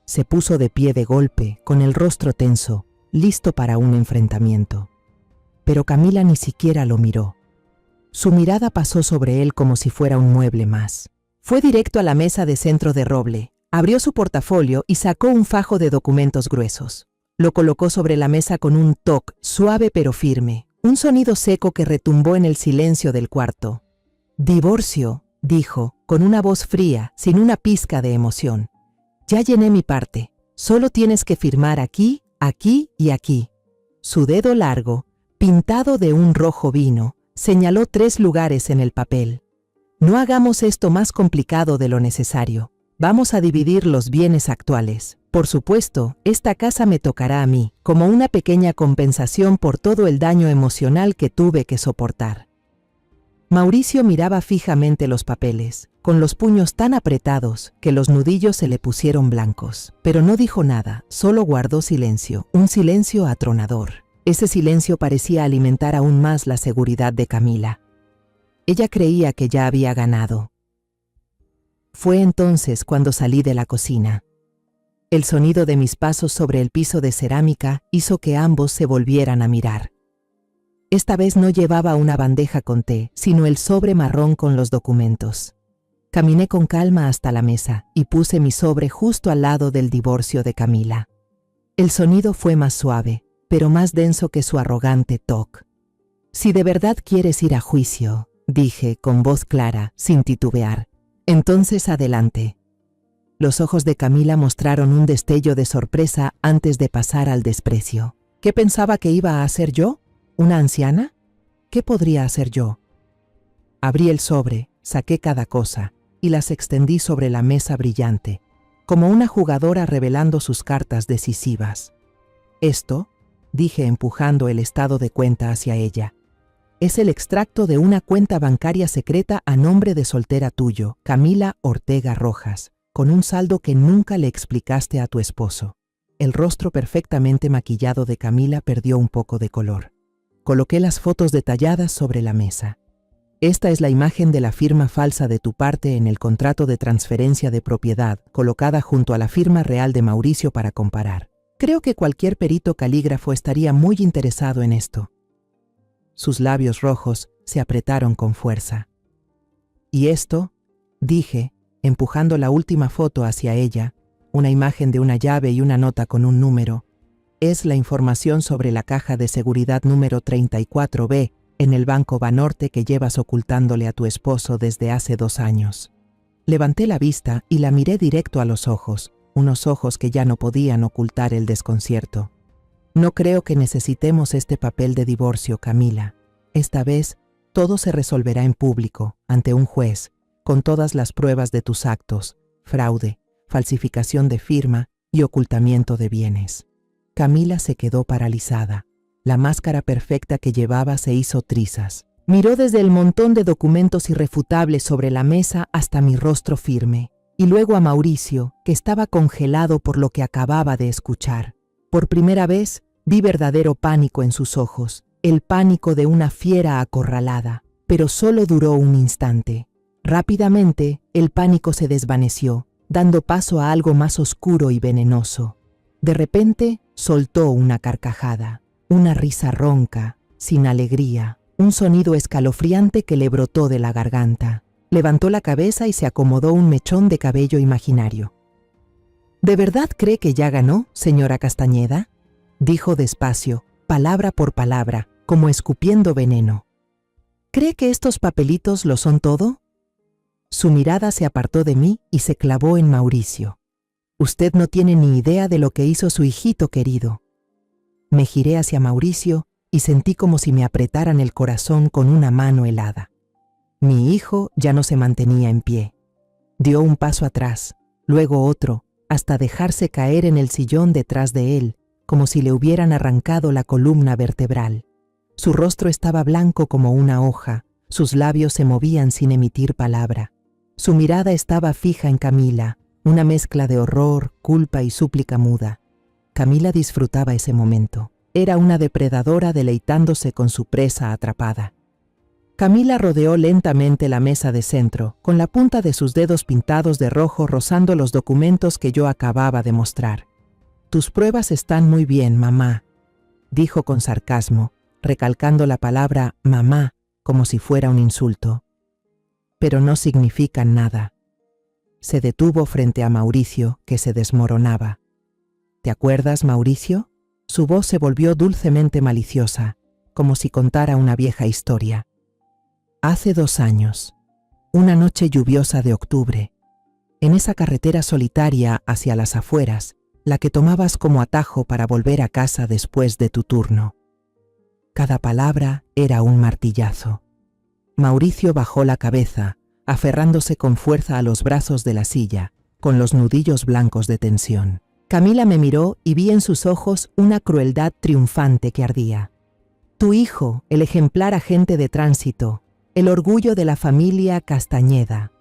Se puso de pie de golpe, con el rostro tenso, listo para un enfrentamiento. Pero Camila ni siquiera lo miró. Su mirada pasó sobre él como si fuera un mueble más. Fue directo a la mesa de centro de roble, abrió su portafolio y sacó un fajo de documentos gruesos. Lo colocó sobre la mesa con un toc suave pero firme, un sonido seco que retumbó en el silencio del cuarto. «Divorcio», dijo, con una voz fría, sin una pizca de emoción. «Ya llené mi parte. Solo tienes que firmar aquí, aquí y aquí». Su dedo largo, pintado de un rojo vino, señaló 3 lugares en el papel. «No hagamos esto más complicado de lo necesario. Vamos a dividir los bienes actuales. Por supuesto, esta casa me tocará a mí, como una pequeña compensación por todo el daño emocional que tuve que soportar». Mauricio miraba fijamente los papeles, con los puños tan apretados que los nudillos se le pusieron blancos. Pero no dijo nada, solo guardó silencio, un silencio atronador. Ese silencio parecía alimentar aún más la seguridad de Camila. Ella creía que ya había ganado. Fue entonces cuando salí de la cocina. El sonido de mis pasos sobre el piso de cerámica hizo que ambos se volvieran a mirar. Esta vez no llevaba una bandeja con té, sino el sobre marrón con los documentos. Caminé con calma hasta la mesa y puse mi sobre justo al lado del divorcio de Camila. El sonido fue más suave, pero más denso que su arrogante toc. «Si de verdad quieres ir a juicio», dije con voz clara, sin titubear, «entonces adelante». Los ojos de Camila mostraron un destello de sorpresa antes de pasar al desprecio. ¿Qué pensaba que iba a hacer yo? ¿Una anciana? ¿Qué podría hacer yo? Abrí el sobre, saqué cada cosa y las extendí sobre la mesa brillante, como una jugadora revelando sus cartas decisivas. «Esto», dije empujando el estado de cuenta hacia ella, «es el extracto de una cuenta bancaria secreta a nombre de soltera tuyo, Camila Ortega Rojas, con un saldo que nunca le explicaste a tu esposo». El rostro perfectamente maquillado de Camila perdió un poco de color. Coloqué las fotos detalladas sobre la mesa. «Esta es la imagen de la firma falsa de tu parte en el contrato de transferencia de propiedad, colocada junto a la firma real de Mauricio para comparar. Creo que cualquier perito calígrafo estaría muy interesado en esto». Sus labios rojos se apretaron con fuerza. «¿Y esto?», dije, empujando la última foto hacia ella, una imagen de una llave y una nota con un número. «Es la información sobre la caja de seguridad número 34B en el Banco Banorte que llevas ocultándole a tu esposo desde hace 2 años». Levanté la vista y la miré directo a los ojos, unos ojos que ya no podían ocultar el desconcierto. «No creo que necesitemos este papel de divorcio, Camila. Esta vez, todo se resolverá en público, ante un juez, con todas las pruebas de tus actos, fraude, falsificación de firma y ocultamiento de bienes». Camila se quedó paralizada. La máscara perfecta que llevaba se hizo trizas. Miró desde el montón de documentos irrefutables sobre la mesa hasta mi rostro firme, y luego a Mauricio, que estaba congelado por lo que acababa de escuchar. Por primera vez, vi verdadero pánico en sus ojos, el pánico de una fiera acorralada, pero solo duró un instante. Rápidamente, el pánico se desvaneció, dando paso a algo más oscuro y venenoso. De repente, soltó una carcajada, una risa ronca, sin alegría, un sonido escalofriante que le brotó de la garganta. Levantó la cabeza y se acomodó un mechón de cabello imaginario. «¿De verdad cree que ya ganó, señora Castañeda?», dijo despacio, palabra por palabra, como escupiendo veneno. «¿Cree que estos papelitos lo son todo?». Su mirada se apartó de mí y se clavó en Mauricio. «Usted no tiene ni idea de lo que hizo su hijito querido». Me giré hacia Mauricio y sentí como si me apretaran el corazón con una mano helada. Mi hijo ya no se mantenía en pie. Dio un paso atrás, luego otro, hasta dejarse caer en el sillón detrás de él, como si le hubieran arrancado la columna vertebral. Su rostro estaba blanco como una hoja, sus labios se movían sin emitir palabra. Su mirada estaba fija en Camila, una mezcla de horror, culpa y súplica muda. Camila disfrutaba ese momento. Era una depredadora deleitándose con su presa atrapada. Camila rodeó lentamente la mesa de centro, con la punta de sus dedos pintados de rojo rozando los documentos que yo acababa de mostrar. «Tus pruebas están muy bien, mamá», dijo con sarcasmo, recalcando la palabra mamá como si fuera un insulto. «Pero no significan nada». Se detuvo frente a Mauricio, que se desmoronaba. «¿Te acuerdas, Mauricio?». Su voz se volvió dulcemente maliciosa, como si contara una vieja historia. «Hace 2 años, una noche lluviosa de octubre, en esa carretera solitaria hacia las afueras, la que tomabas como atajo para volver a casa después de tu turno». Cada palabra era un martillazo. Mauricio bajó la cabeza, aferrándose con fuerza a los brazos de la silla, con los nudillos blancos de tensión. Camila me miró y vi en sus ojos una crueldad triunfante que ardía. «Tu hijo, el ejemplar agente de tránsito, el orgullo de la familia Castañeda»,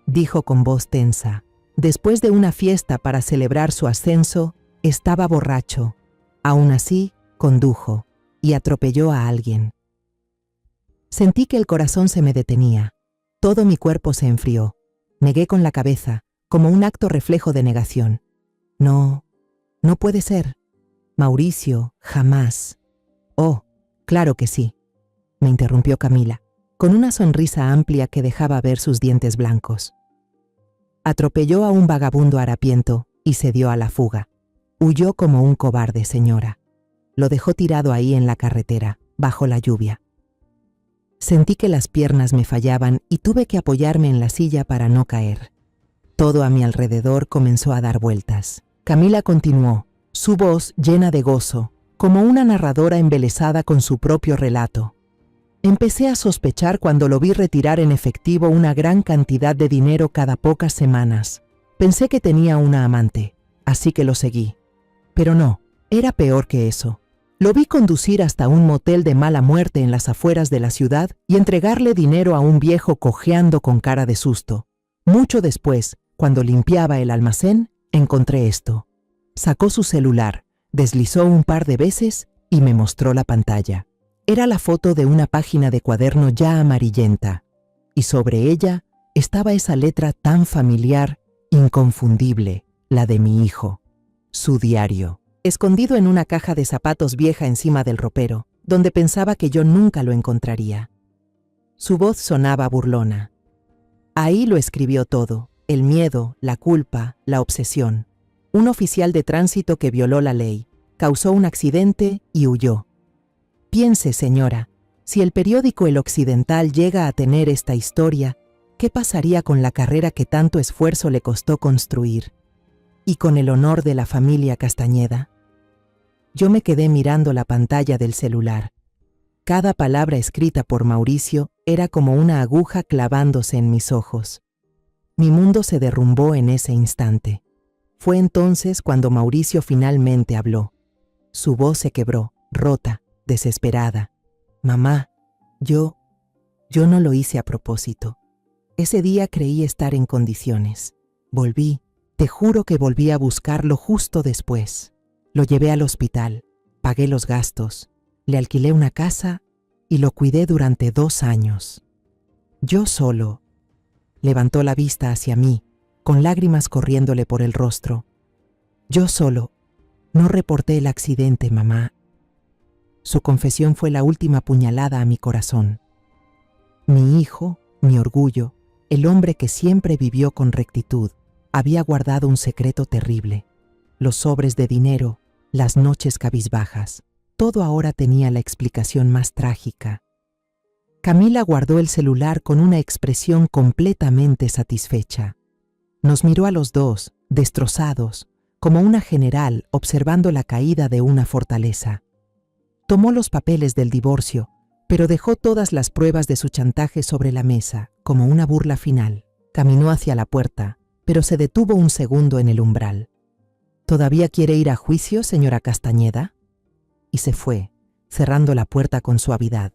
dijo con voz tensa. «Después de una fiesta para celebrar su ascenso, estaba borracho. Aún así, condujo, y atropelló a alguien. Sentí que el corazón se me detenía. Todo mi cuerpo se enfrió. Negué con la cabeza, como un acto reflejo de negación. No, no puede ser. Mauricio, jamás. Oh, claro que sí, me interrumpió Camila, con una sonrisa amplia que dejaba ver sus dientes blancos. Atropelló a un vagabundo harapiento y se dio a la fuga. Huyó como un cobarde, señora. Lo dejó tirado ahí en la carretera, bajo la lluvia. Sentí que las piernas me fallaban y tuve que apoyarme en la silla para no caer. Todo a mi alrededor comenzó a dar vueltas. Camila continuó, su voz llena de gozo, como una narradora embelesada con su propio relato. Empecé a sospechar cuando lo vi retirar en efectivo una gran cantidad de dinero cada pocas semanas. Pensé que tenía una amante, así que lo seguí. Pero no, era peor que eso. Lo vi conducir hasta un motel de mala muerte en las afueras de la ciudad y entregarle dinero a un viejo cojeando con cara de susto. Mucho después, cuando limpiaba el almacén, encontré esto. Sacó su celular, deslizó un par de veces y me mostró la pantalla. Era la foto de una página de cuaderno ya amarillenta, y sobre ella estaba esa letra tan familiar, inconfundible, la de mi hijo, su diario, escondido en una caja de zapatos vieja encima del ropero, donde pensaba que yo nunca lo encontraría. Su voz sonaba burlona. Ahí lo escribió todo, el miedo, la culpa, la obsesión. Un oficial de tránsito que violó la ley, causó un accidente y huyó. Piense, señora, si el periódico El Occidental llega a tener esta historia, ¿qué pasaría con la carrera que tanto esfuerzo le costó construir? ¿Y con el honor de la familia Castañeda? Yo me quedé mirando la pantalla del celular. Cada palabra escrita por Mauricio era como una aguja clavándose en mis ojos. Mi mundo se derrumbó en ese instante. Fue entonces cuando Mauricio finalmente habló. Su voz se quebró, rota, desesperada. Mamá, yo no lo hice a propósito. Ese día creí estar en condiciones. Volví, te juro que volví a buscarlo justo después. Lo llevé al hospital, pagué los gastos, le alquilé una casa y lo cuidé durante 2 años. Yo solo. Levantó la vista hacia mí, con lágrimas corriéndole por el rostro. Yo solo. No reporté el accidente, mamá. Su confesión fue la última puñalada a mi corazón. Mi hijo, mi orgullo, el hombre que siempre vivió con rectitud, había guardado un secreto terrible. Los sobres de dinero, las noches cabizbajas, todo ahora tenía la explicación más trágica. Camila guardó el celular con una expresión completamente satisfecha. Nos miró a los dos, destrozados, como una general observando la caída de una fortaleza. Tomó los papeles del divorcio, pero dejó todas las pruebas de su chantaje sobre la mesa, como una burla final. Caminó hacia la puerta, pero se detuvo un segundo en el umbral. ¿Todavía quiere ir a juicio, señora Castañeda? Y se fue, cerrando la puerta con suavidad.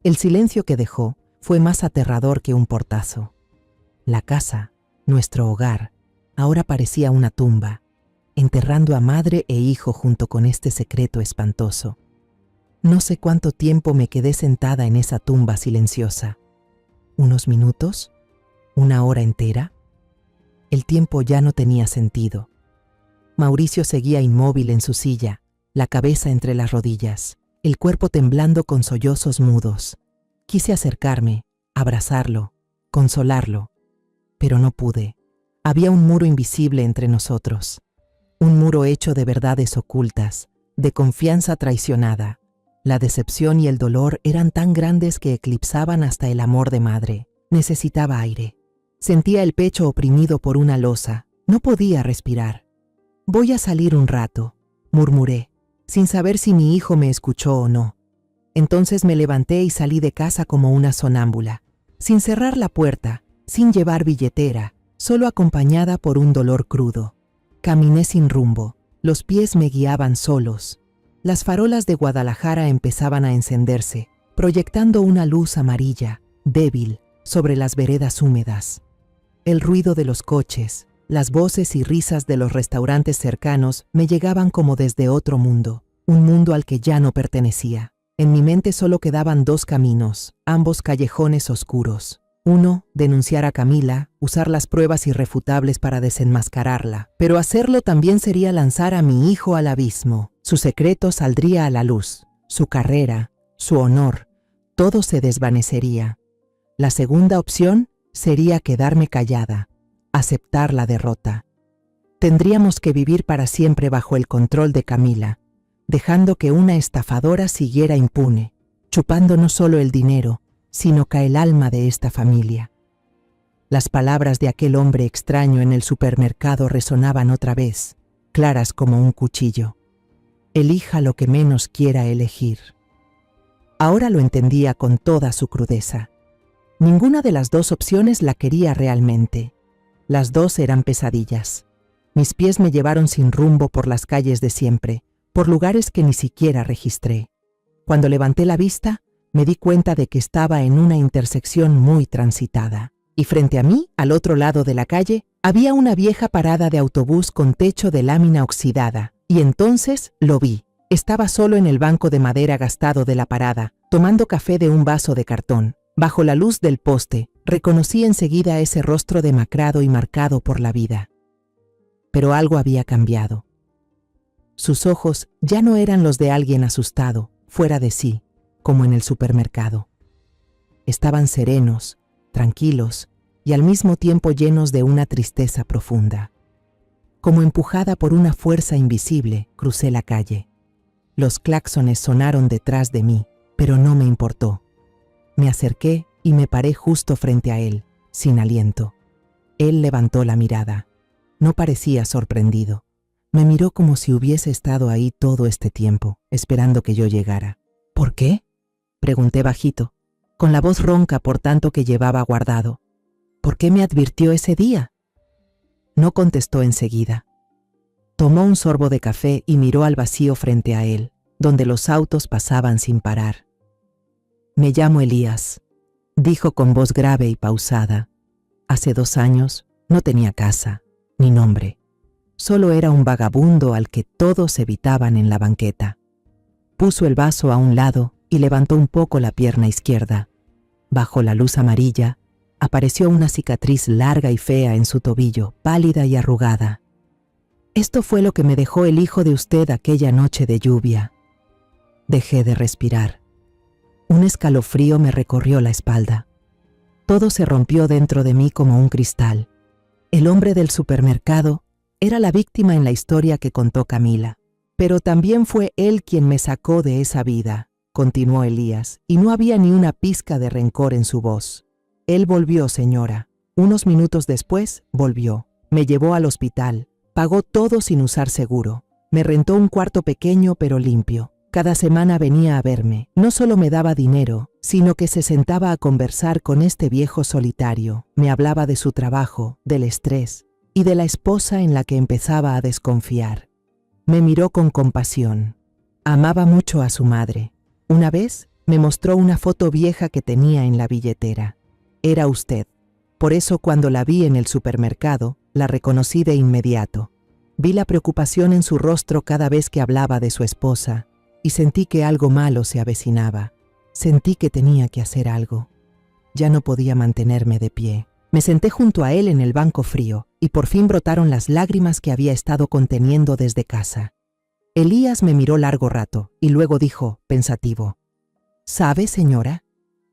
El silencio que dejó fue más aterrador que un portazo. La casa, nuestro hogar, ahora parecía una tumba, enterrando a madre e hijo junto con este secreto espantoso. No sé cuánto tiempo me quedé sentada en esa tumba silenciosa. ¿Unos minutos? ¿Una hora entera? El tiempo ya no tenía sentido. Mauricio seguía inmóvil en su silla, la cabeza entre las rodillas, el cuerpo temblando con sollozos mudos. Quise acercarme, abrazarlo, consolarlo, pero no pude. Había un muro invisible entre nosotros, un muro hecho de verdades ocultas, de confianza traicionada. La decepción y el dolor eran tan grandes que eclipsaban hasta el amor de madre. Necesitaba aire. Sentía el pecho oprimido por una losa. No podía respirar. «Voy a salir un rato», murmuré, sin saber si mi hijo me escuchó o no. Entonces me levanté y salí de casa como una sonámbula, sin cerrar la puerta, sin llevar billetera, solo acompañada por un dolor crudo. Caminé sin rumbo, los pies me guiaban solos. Las farolas de Guadalajara empezaban a encenderse, proyectando una luz amarilla, débil, sobre las veredas húmedas. El ruido de los coches, las voces y risas de los restaurantes cercanos me llegaban como desde otro mundo, un mundo al que ya no pertenecía. En mi mente solo quedaban dos caminos, ambos callejones oscuros. Uno, denunciar a Camila, usar las pruebas irrefutables para desenmascararla. Pero hacerlo también sería lanzar a mi hijo al abismo. Su secreto saldría a la luz, su carrera, su honor, todo se desvanecería. La segunda opción sería quedarme callada, aceptar la derrota. Tendríamos que vivir para siempre bajo el control de Camila, dejando que una estafadora siguiera impune, chupando no solo el dinero, sino que el alma de esta familia. Las palabras de aquel hombre extraño en el supermercado resonaban otra vez, claras como un cuchillo. Elija lo que menos quiera elegir. Ahora lo entendía con toda su crudeza. Ninguna de las dos opciones la quería realmente. Las dos eran pesadillas. Mis pies me llevaron sin rumbo por las calles de siempre, por lugares que ni siquiera registré. Cuando levanté la vista, me di cuenta de que estaba en una intersección muy transitada. Y frente a mí, al otro lado de la calle, había una vieja parada de autobús con techo de lámina oxidada. Y entonces lo vi. Estaba solo en el banco de madera gastado de la parada, tomando café de un vaso de cartón. Bajo la luz del poste, reconocí enseguida ese rostro demacrado y marcado por la vida. Pero algo había cambiado. Sus ojos ya no eran los de alguien asustado, fuera de sí, como en el supermercado. Estaban serenos, tranquilos y al mismo tiempo llenos de una tristeza profunda. Como empujada por una fuerza invisible, crucé la calle. Los claxones sonaron detrás de mí, pero no me importó. Me acerqué y me paré justo frente a él, sin aliento. Él levantó la mirada. No parecía sorprendido. Me miró como si hubiese estado ahí todo este tiempo, esperando que yo llegara. ¿Por qué?, pregunté bajito, con la voz ronca por tanto que llevaba guardado. ¿Por qué me advirtió ese día? No contestó enseguida. Tomó un sorbo de café y miró al vacío frente a él, donde los autos pasaban sin parar. Me llamo Elías, dijo con voz grave y pausada. Hace 2 años no tenía casa, ni nombre. Solo era un vagabundo al que todos evitaban en la banqueta. Puso el vaso a un lado y levantó un poco la pierna izquierda. Bajo la luz amarilla, apareció una cicatriz larga y fea en su tobillo, pálida y arrugada. Esto fue lo que me dejó el hijo de usted aquella noche de lluvia. Dejé de respirar. Un escalofrío me recorrió la espalda. Todo se rompió dentro de mí como un cristal. El hombre del supermercado era la víctima en la historia que contó Camila. Pero también fue él quien me sacó de esa vida, continuó Elías, y no había ni una pizca de rencor en su voz. Él volvió, señora. Unos minutos después, volvió. Me llevó al hospital. Pagó todo sin usar seguro. Me rentó un cuarto pequeño pero limpio. Cada semana venía a verme. No solo me daba dinero, sino que se sentaba a conversar con este viejo solitario. Me hablaba de su trabajo, del estrés y de la esposa en la que empezaba a desconfiar. Me miró con compasión. Amaba mucho a su madre. Una vez me mostró una foto vieja que tenía en la billetera. Era usted. Por eso cuando la vi en el supermercado, la reconocí de inmediato. Vi la preocupación en su rostro cada vez que hablaba de su esposa y sentí que algo malo se avecinaba. Sentí que tenía que hacer algo. Ya no podía mantenerme de pie. Me senté junto a él en el banco frío y por fin brotaron las lágrimas que había estado conteniendo desde casa. Elías me miró largo rato y luego dijo, pensativo: ¿Sabe, señora?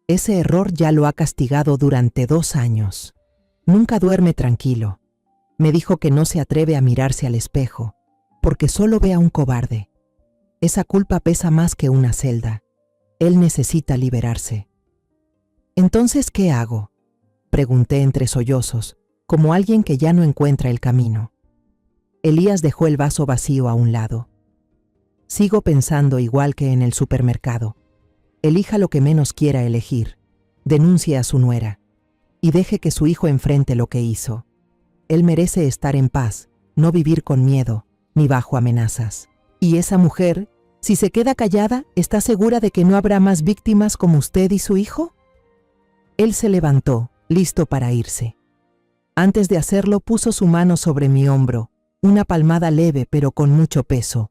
Ese error ya lo ha castigado durante 2 años. Nunca duerme tranquilo. Me dijo que no se atreve a mirarse al espejo, porque solo ve a un cobarde. Esa culpa pesa más que una celda. Él necesita liberarse. ¿Entonces qué hago?, pregunté entre sollozos, como alguien que ya no encuentra el camino. Elías dejó el vaso vacío a un lado. Sigo pensando igual que en el supermercado. Elija lo que menos quiera elegir. Denuncie a su nuera. Y deje que su hijo enfrente lo que hizo. Él merece estar en paz, no vivir con miedo, ni bajo amenazas. Y esa mujer, si se queda callada, ¿está segura de que no habrá más víctimas como usted y su hijo? Él se levantó, listo para irse. Antes de hacerlo, puso su mano sobre mi hombro, una palmada leve pero con mucho peso.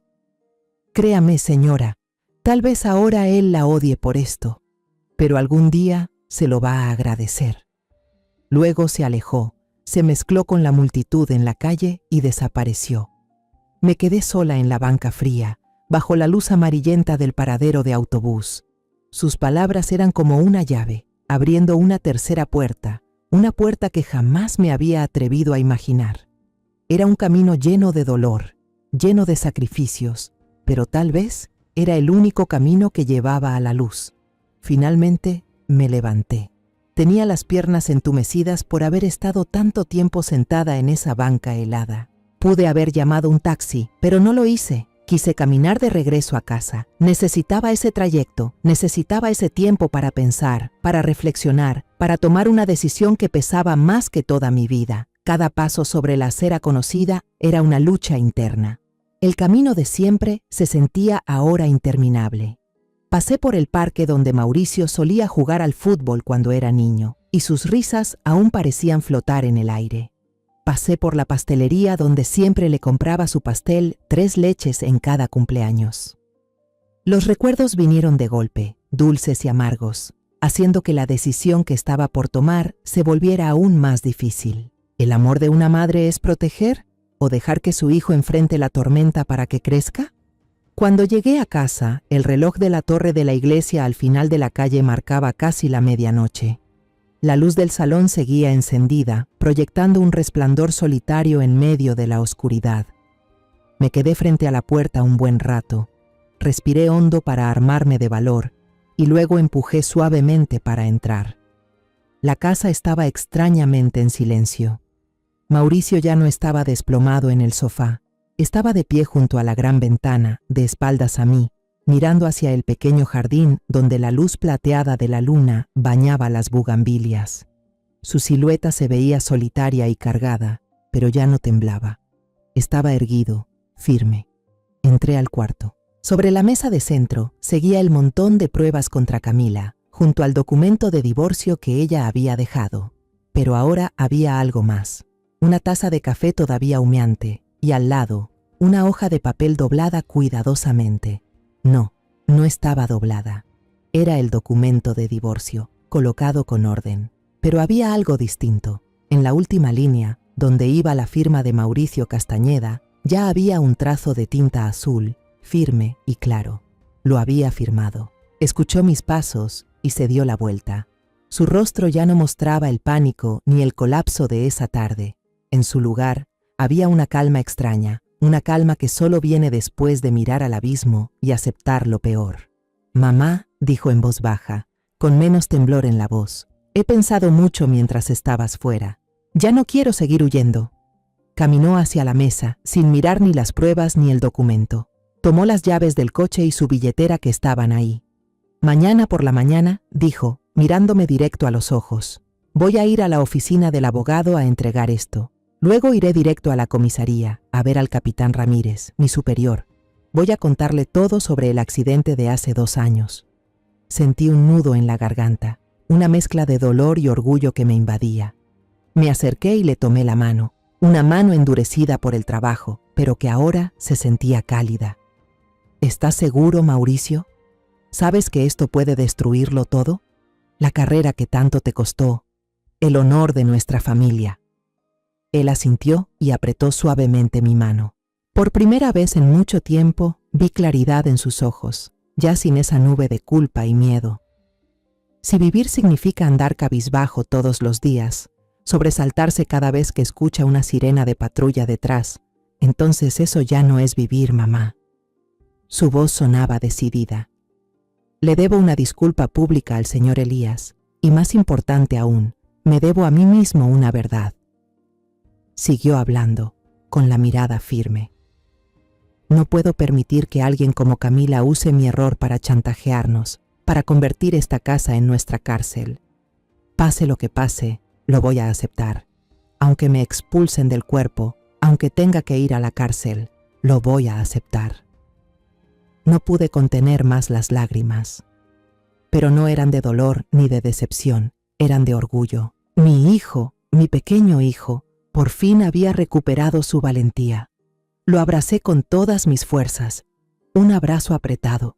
Créame, señora, Tal vez ahora él la odie por esto, pero algún día se lo va a agradecer. Luego se alejó, se mezcló con la multitud en la calle y desapareció. Me quedé sola en la banca fría, bajo la luz amarillenta del paradero de autobús. Sus palabras eran como una llave, abriendo una tercera puerta, una puerta que jamás me había atrevido a imaginar. Era un camino lleno de dolor, lleno de sacrificios, pero tal vez era el único camino que llevaba a la luz. Finalmente me levanté. Tenía las piernas entumecidas por haber estado tanto tiempo sentada en esa banca helada. Pude haber llamado un taxi, pero no lo hice. Quise caminar de regreso a casa. Necesitaba ese trayecto, necesitaba ese tiempo para pensar, para reflexionar, para tomar una decisión que pesaba más que toda mi vida. Cada paso sobre la acera conocida era una lucha interna. El camino de siempre se sentía ahora interminable. Pasé por el parque donde Mauricio solía jugar al fútbol cuando era niño, y sus risas aún parecían flotar en el aire. Pasé por la pastelería donde siempre le compraba su pastel 3 leches en cada cumpleaños. Los recuerdos vinieron de golpe, dulces y amargos, haciendo que la decisión que estaba por tomar se volviera aún más difícil. ¿El amor de una madre es proteger o dejar que su hijo enfrente la tormenta para que crezca? Cuando llegué a casa, el reloj de la torre de la iglesia al final de la calle marcaba casi la medianoche. La luz del salón seguía encendida, proyectando un resplandor solitario en medio de la oscuridad. Me quedé frente a la puerta un buen rato. Respiré hondo para armarme de valor y luego empujé suavemente para entrar. La casa estaba extrañamente en silencio. Mauricio ya no estaba desplomado en el sofá. Estaba de pie junto a la gran ventana, de espaldas a mí, mirando hacia el pequeño jardín donde la luz plateada de la luna bañaba las bugambilias. Su silueta se veía solitaria y cargada, pero ya no temblaba. Estaba erguido, firme. Entré al cuarto. Sobre la mesa de centro seguía el montón de pruebas contra Camila, junto al documento de divorcio que ella había dejado. Pero ahora había algo más. Una taza de café todavía humeante, y al lado, una hoja de papel doblada cuidadosamente. No, no estaba doblada. Era el documento de divorcio, colocado con orden. Pero había algo distinto. En la última línea, donde iba la firma de Mauricio Castañeda, ya había un trazo de tinta azul, firme y claro. Lo había firmado. Escuchó mis pasos y se dio la vuelta. Su rostro ya no mostraba el pánico ni el colapso de esa tarde. En su lugar, había una calma extraña. Una calma que solo viene después de mirar al abismo y aceptar lo peor. «Mamá», dijo en voz baja, con menos temblor en la voz, «he pensado mucho mientras estabas fuera. Ya no quiero seguir huyendo». Caminó hacia la mesa, sin mirar ni las pruebas ni el documento. Tomó las llaves del coche y su billetera que estaban ahí. «Mañana por la mañana», dijo, mirándome directo a los ojos, «voy a ir a la oficina del abogado a entregar esto. Luego iré directo a la comisaría, a ver al capitán Ramírez, mi superior. Voy a contarle todo sobre el accidente de hace 2 años. Sentí un nudo en la garganta, una mezcla de dolor y orgullo que me invadía. Me acerqué y le tomé la mano, una mano endurecida por el trabajo, pero que ahora se sentía cálida. ¿Estás seguro, Mauricio? ¿Sabes que esto puede destruirlo todo? La carrera que tanto te costó, el honor de nuestra familia. Él asintió y apretó suavemente mi mano. Por primera vez en mucho tiempo vi claridad en sus ojos, ya sin esa nube de culpa y miedo. Si vivir significa andar cabizbajo todos los días, sobresaltarse cada vez que escucha una sirena de patrulla detrás, entonces eso ya no es vivir, mamá. Su voz sonaba decidida. Le debo una disculpa pública al señor Elías, y más importante aún, me debo a mí mismo una verdad. Siguió hablando, con la mirada firme. No puedo permitir que alguien como Camila use mi error para chantajearnos, para convertir esta casa en nuestra cárcel. Pase lo que pase, lo voy a aceptar. Aunque me expulsen del cuerpo, aunque tenga que ir a la cárcel, lo voy a aceptar. No pude contener más las lágrimas. Pero no eran de dolor ni de decepción, eran de orgullo. Mi hijo, mi pequeño hijo, por fin había recuperado su valentía. Lo abracé con todas mis fuerzas, un abrazo apretado.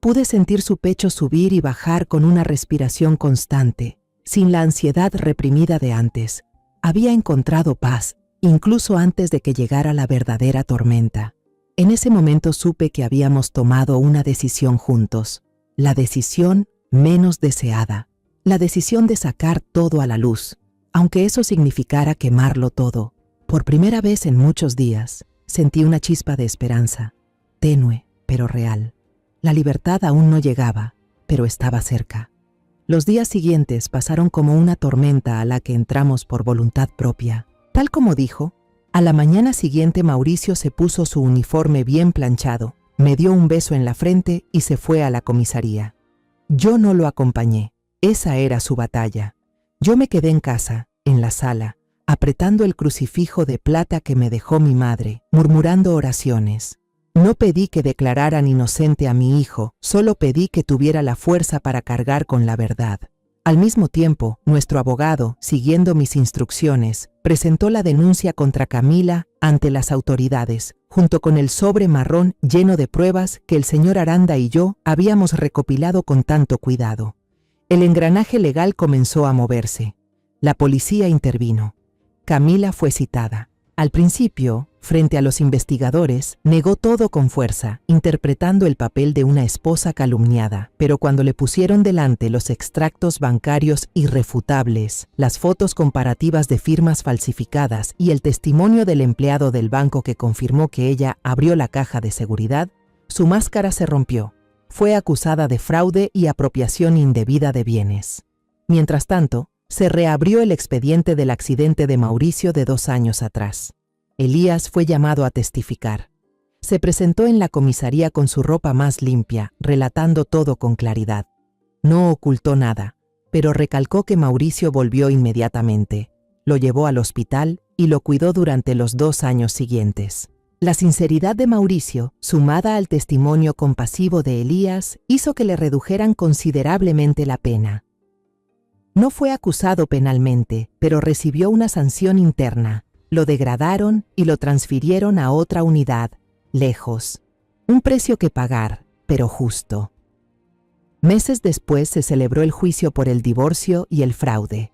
Pude sentir su pecho subir y bajar con una respiración constante, sin la ansiedad reprimida de antes. Había encontrado paz, incluso antes de que llegara la verdadera tormenta. En ese momento supe que habíamos tomado una decisión juntos, la decisión menos deseada, la decisión de sacar todo a la luz, aunque eso significara quemarlo todo. Por primera vez en muchos días, sentí una chispa de esperanza, tenue pero real. La libertad aún no llegaba, pero estaba cerca. Los días siguientes pasaron como una tormenta a la que entramos por voluntad propia. Tal como dijo, a la mañana siguiente Mauricio se puso su uniforme bien planchado, me dio un beso en la frente y se fue a la comisaría. Yo no lo acompañé, esa era su batalla. Yo me quedé en casa, en la sala, apretando el crucifijo de plata que me dejó mi madre, murmurando oraciones. No pedí que declararan inocente a mi hijo, solo pedí que tuviera la fuerza para cargar con la verdad. Al mismo tiempo, nuestro abogado, siguiendo mis instrucciones, presentó la denuncia contra Camila ante las autoridades, junto con el sobre marrón lleno de pruebas que el señor Aranda y yo habíamos recopilado con tanto cuidado. El engranaje legal comenzó a moverse. La policía intervino. Camila fue citada. Al principio, frente a los investigadores, negó todo con fuerza, interpretando el papel de una esposa calumniada. Pero cuando le pusieron delante los extractos bancarios irrefutables, las fotos comparativas de firmas falsificadas y el testimonio del empleado del banco que confirmó que ella abrió la caja de seguridad, su máscara se rompió. Fue acusada de fraude y apropiación indebida de bienes. Mientras tanto, se reabrió el expediente del accidente de Mauricio de 2 años atrás. Elías fue llamado a testificar. Se presentó en la comisaría con su ropa más limpia, relatando todo con claridad. No ocultó nada, pero recalcó que Mauricio volvió inmediatamente. Lo llevó al hospital y lo cuidó durante los 2 años siguientes. La sinceridad de Mauricio, sumada al testimonio compasivo de Elías, hizo que le redujeran considerablemente la pena. No fue acusado penalmente, pero recibió una sanción interna. Lo degradaron y lo transfirieron a otra unidad, lejos. Un precio que pagar, pero justo. Meses después se celebró el juicio por el divorcio y el fraude.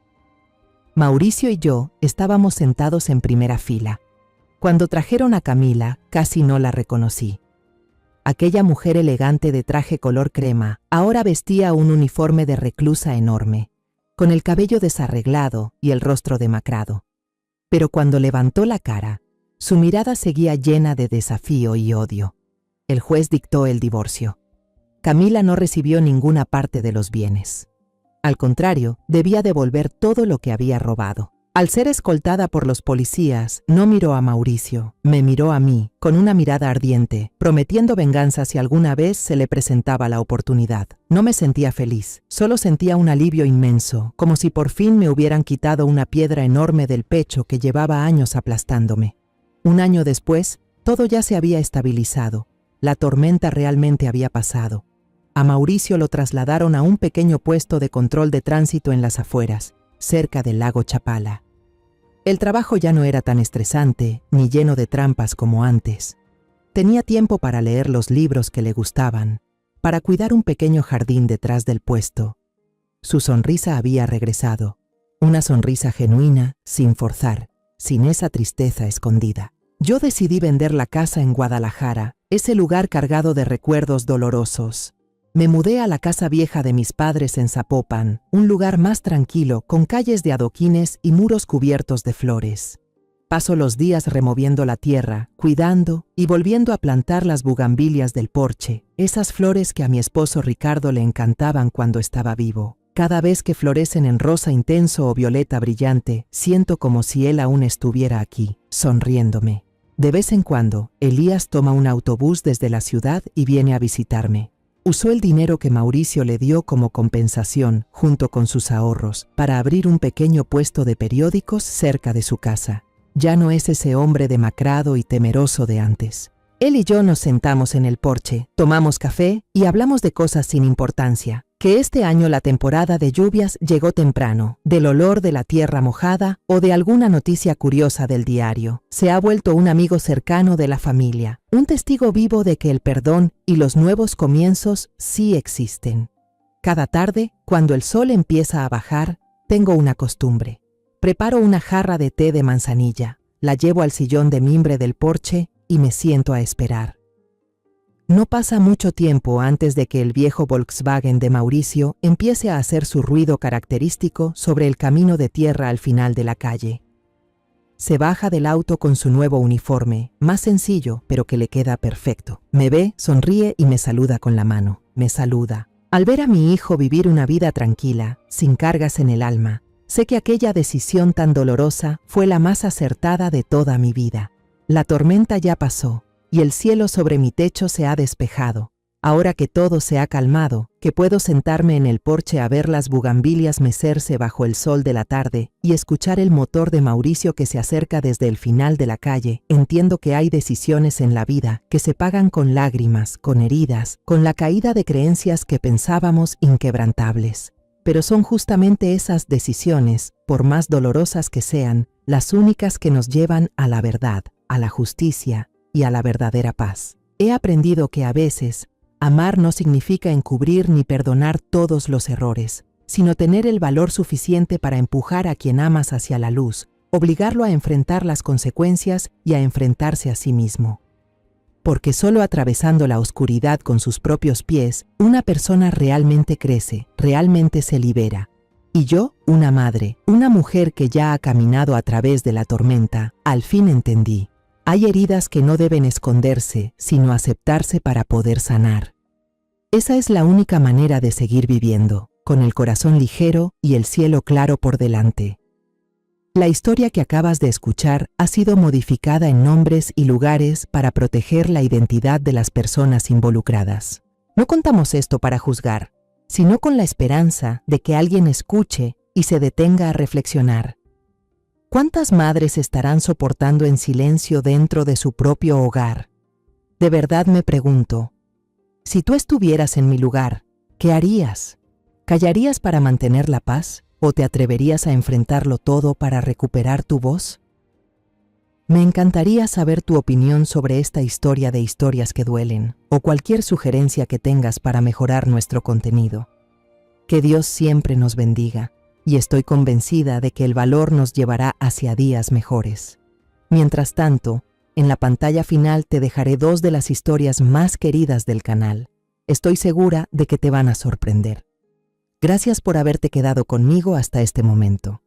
Mauricio y yo estábamos sentados en primera fila. Cuando trajeron a Camila, casi no la reconocí. Aquella mujer elegante de traje color crema ahora vestía un uniforme de reclusa enorme, con el cabello desarreglado y el rostro demacrado. Pero cuando levantó la cara, su mirada seguía llena de desafío y odio. El juez dictó el divorcio. Camila no recibió ninguna parte de los bienes. Al contrario, debía devolver todo lo que había robado. Al ser escoltada por los policías, no miró a Mauricio, me miró a mí, con una mirada ardiente, prometiendo venganza si alguna vez se le presentaba la oportunidad. No me sentía feliz, solo sentía un alivio inmenso, como si por fin me hubieran quitado una piedra enorme del pecho que llevaba años aplastándome. 1 año después, todo ya se había estabilizado. La tormenta realmente había pasado. A Mauricio lo trasladaron a un pequeño puesto de control de tránsito en las afueras, cerca del lago Chapala. El trabajo ya no era tan estresante ni lleno de trampas como antes. Tenía tiempo para leer los libros que le gustaban, para cuidar un pequeño jardín detrás del puesto. Su sonrisa había regresado, una sonrisa genuina, sin forzar, sin esa tristeza escondida. Yo decidí vender la casa en Guadalajara, ese lugar cargado de recuerdos dolorosos. Me mudé a la casa vieja de mis padres en Zapopan, un lugar más tranquilo, con calles de adoquines y muros cubiertos de flores. Paso los días removiendo la tierra, cuidando y volviendo a plantar las bugambilias del porche, esas flores que a mi esposo Ricardo le encantaban cuando estaba vivo. Cada vez que florecen en rosa intenso o violeta brillante, siento como si él aún estuviera aquí, sonriéndome. De vez en cuando, Elías toma un autobús desde la ciudad y viene a visitarme. Usó el dinero que Mauricio le dio como compensación, junto con sus ahorros, para abrir un pequeño puesto de periódicos cerca de su casa. Ya no es ese hombre demacrado y temeroso de antes. Él y yo nos sentamos en el porche, tomamos café y hablamos de cosas sin importancia. que este año la temporada de lluvias llegó temprano, del olor de la tierra mojada o de alguna noticia curiosa del diario. Se ha vuelto un amigo cercano de la familia, un testigo vivo de que el perdón y los nuevos comienzos sí existen. Cada tarde, cuando el sol empieza a bajar, tengo una costumbre. Preparo una jarra de té de manzanilla, la llevo al sillón de mimbre del porche y me siento a esperar. No pasa mucho tiempo antes de que el viejo Volkswagen de Mauricio empiece a hacer su ruido característico sobre el camino de tierra al final de la calle. Se baja del auto con su nuevo uniforme, más sencillo, pero que le queda perfecto. Me ve, sonríe y me saluda con la mano. Me saluda. Al ver a mi hijo vivir una vida tranquila, sin cargas en el alma, sé que aquella decisión tan dolorosa fue la más acertada de toda mi vida. La tormenta ya pasó. Y el cielo sobre mi techo se ha despejado. Ahora que todo se ha calmado, que puedo sentarme en el porche a ver las bugambilias mecerse bajo el sol de la tarde y escuchar el motor de Mauricio que se acerca desde el final de la calle, entiendo que hay decisiones en la vida que se pagan con lágrimas, con heridas, con la caída de creencias que pensábamos inquebrantables. Pero son justamente esas decisiones, por más dolorosas que sean, las únicas que nos llevan a la verdad, a la justicia y a la verdadera paz. He aprendido que a veces, amar no significa encubrir ni perdonar todos los errores, sino tener el valor suficiente para empujar a quien amas hacia la luz, obligarlo a enfrentar las consecuencias y a enfrentarse a sí mismo. Porque solo atravesando la oscuridad con sus propios pies, una persona realmente crece, realmente se libera. Y yo, una madre, una mujer que ya ha caminado a través de la tormenta, al fin entendí. Hay heridas que no deben esconderse, sino aceptarse para poder sanar. Esa es la única manera de seguir viviendo, con el corazón ligero y el cielo claro por delante. La historia que acabas de escuchar ha sido modificada en nombres y lugares para proteger la identidad de las personas involucradas. No contamos esto para juzgar, sino con la esperanza de que alguien escuche y se detenga a reflexionar. ¿Cuántas madres estarán soportando en silencio dentro de su propio hogar? De verdad me pregunto, si tú estuvieras en mi lugar, ¿qué harías? ¿Callarías para mantener la paz o te atreverías a enfrentarlo todo para recuperar tu voz? Me encantaría saber tu opinión sobre esta historia de historias que duelen o cualquier sugerencia que tengas para mejorar nuestro contenido. Que Dios siempre nos bendiga. Y estoy convencida de que el valor nos llevará hacia días mejores. Mientras tanto, en la pantalla final te dejaré 2 de las historias más queridas del canal. Estoy segura de que te van a sorprender. Gracias por haberte quedado conmigo hasta este momento.